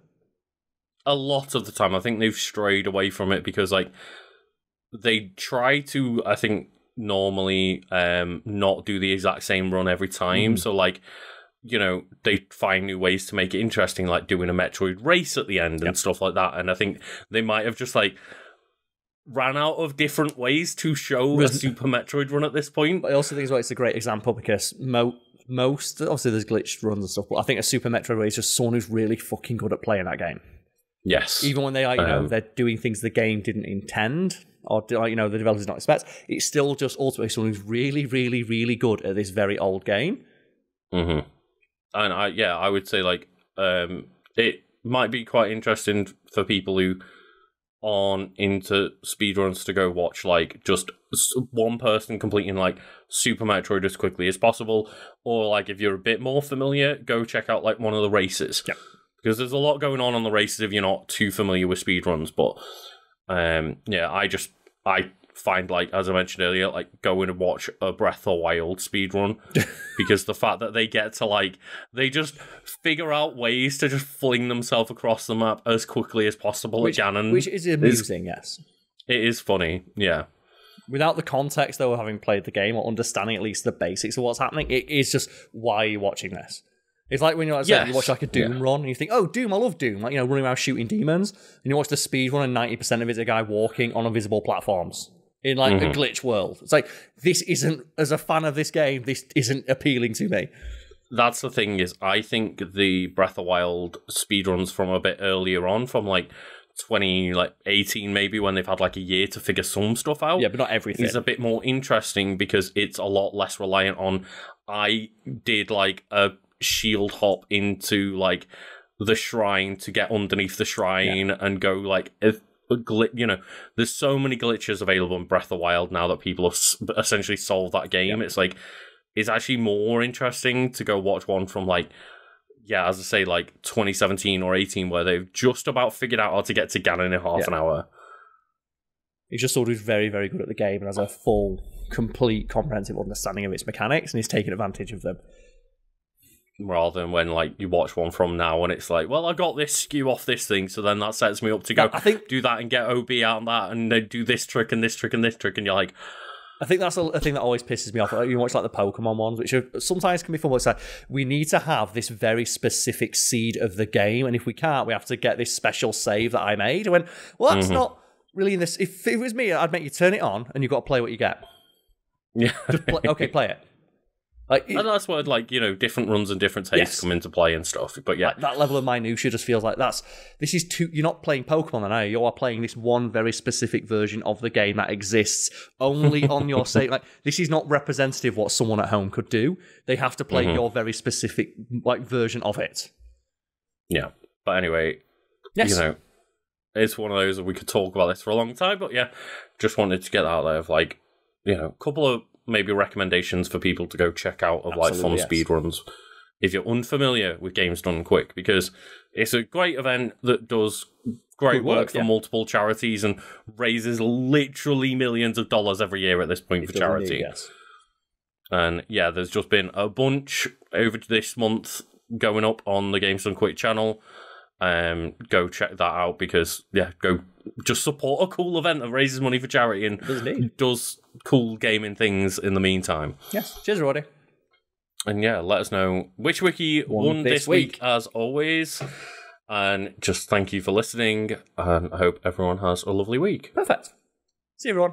A lot of the time, I think they've strayed away from it because, like, they try to, I think, normally not do the exact same run every time. So, like, you know, they find new ways to make it interesting, like doing a Metroid race at the end and stuff like that. And I think they might have just, like, ran out of different ways to show a Super Metroid run at this point. But I also think it's a great example because most, obviously there's glitched runs and stuff, but I think a Super Metroid race is just someone who's really fucking good at playing that game. Yes. Even when they are, you know, they're doing things the game didn't intend, or, you know, the developers did not expect, it's still just ultimately someone who's really, really, really good at this very old game. And I would say, like, it might be quite interesting for people who aren't into speedruns to go watch, like, just one person completing, like, Super Metroid as quickly as possible, or, like, if you're a bit more familiar, go check out, like, one of the races. Yeah. Because there's a lot going on the races if you're not too familiar with speedruns. But, I find, like, as I mentioned earlier, like, going and watch a Breath of the Wild speedrun, because the fact that they get to, like, they just figure out ways to just fling themselves across the map as quickly as possible at Ganon. Which is amusing, yes. It is funny, yeah. Without the context, though, of having played the game or understanding at least the basics of what's happening, it is just, why are you watching this? It's like when you watch like a Doom run and you think, oh, Doom, I love Doom. Like, you know, running around shooting demons. And you watch the speed run and 90% of it's a guy walking on invisible platforms in like a glitch world. It's like, this isn't, as a fan of this game, this isn't appealing to me. That's the thing is, I think the Breath of the Wild speedruns from a bit earlier on, from like 2018 maybe, when they've had like a year to figure some stuff out. Yeah, but not everything. Is a bit more interesting because it's a lot less reliant on, I did like a shield hop into like the shrine to get underneath the shrine and go like you know, there's so many glitches available in Breath of the Wild now that people have essentially solved that game. It's like, it's actually more interesting to go watch one from like, as I say, like 2017 or 18, where they've just about figured out how to get to Ganon in half an hour. He's just sort of very, very good at the game and has a full, complete, comprehensive understanding of its mechanics, and he's taking advantage of them. Rather than when, like, you watch one from now and it's like, well, I got this skew off this thing, so then that sets me up to go do that and get OB out of that, and then do this trick and this trick and this trick, and you're like... I think that's a thing that always pisses me off. You watch, like, the Pokemon ones, which sometimes can be fun, but it's like, we need to have this very specific seed of the game, and if we can't, we have to get this special save that I made. I went, well, that's not really in this... If it was me, I'd make you turn it on, and you've got to play what you get. Yeah. Just play it. Like, and that's where, like, you know, different runs and different tastes come into play and stuff. But yeah, like, that level of minutia just feels like this is too. You're not playing Pokemon, then, are you? You are playing this one very specific version of the game that exists only on your save. Like, this is not representative of what someone at home could do. They have to play your very specific like version of it. Yeah, but anyway, you know, it's one of those that we could talk about this for a long time. But yeah, just wanted to get that out there of, like, you know, a couple of maybe recommendations for people to go check out of like fun speedruns if you're unfamiliar with Games Done Quick, because it's a great event that does great work for multiple charities and raises literally millions of dollars every year at this point for charity. Indeed, yes. And yeah, there's just been a bunch over this month going up on the Games Done Quick channel. Go check that out, because go just support a cool event that raises money for charity and does cool gaming things in the meantime. Yes. Cheers, everybody. And yeah, let us know which wiki won this week, as always. And just thank you for listening, and I hope everyone has a lovely week. Perfect. See you, everyone.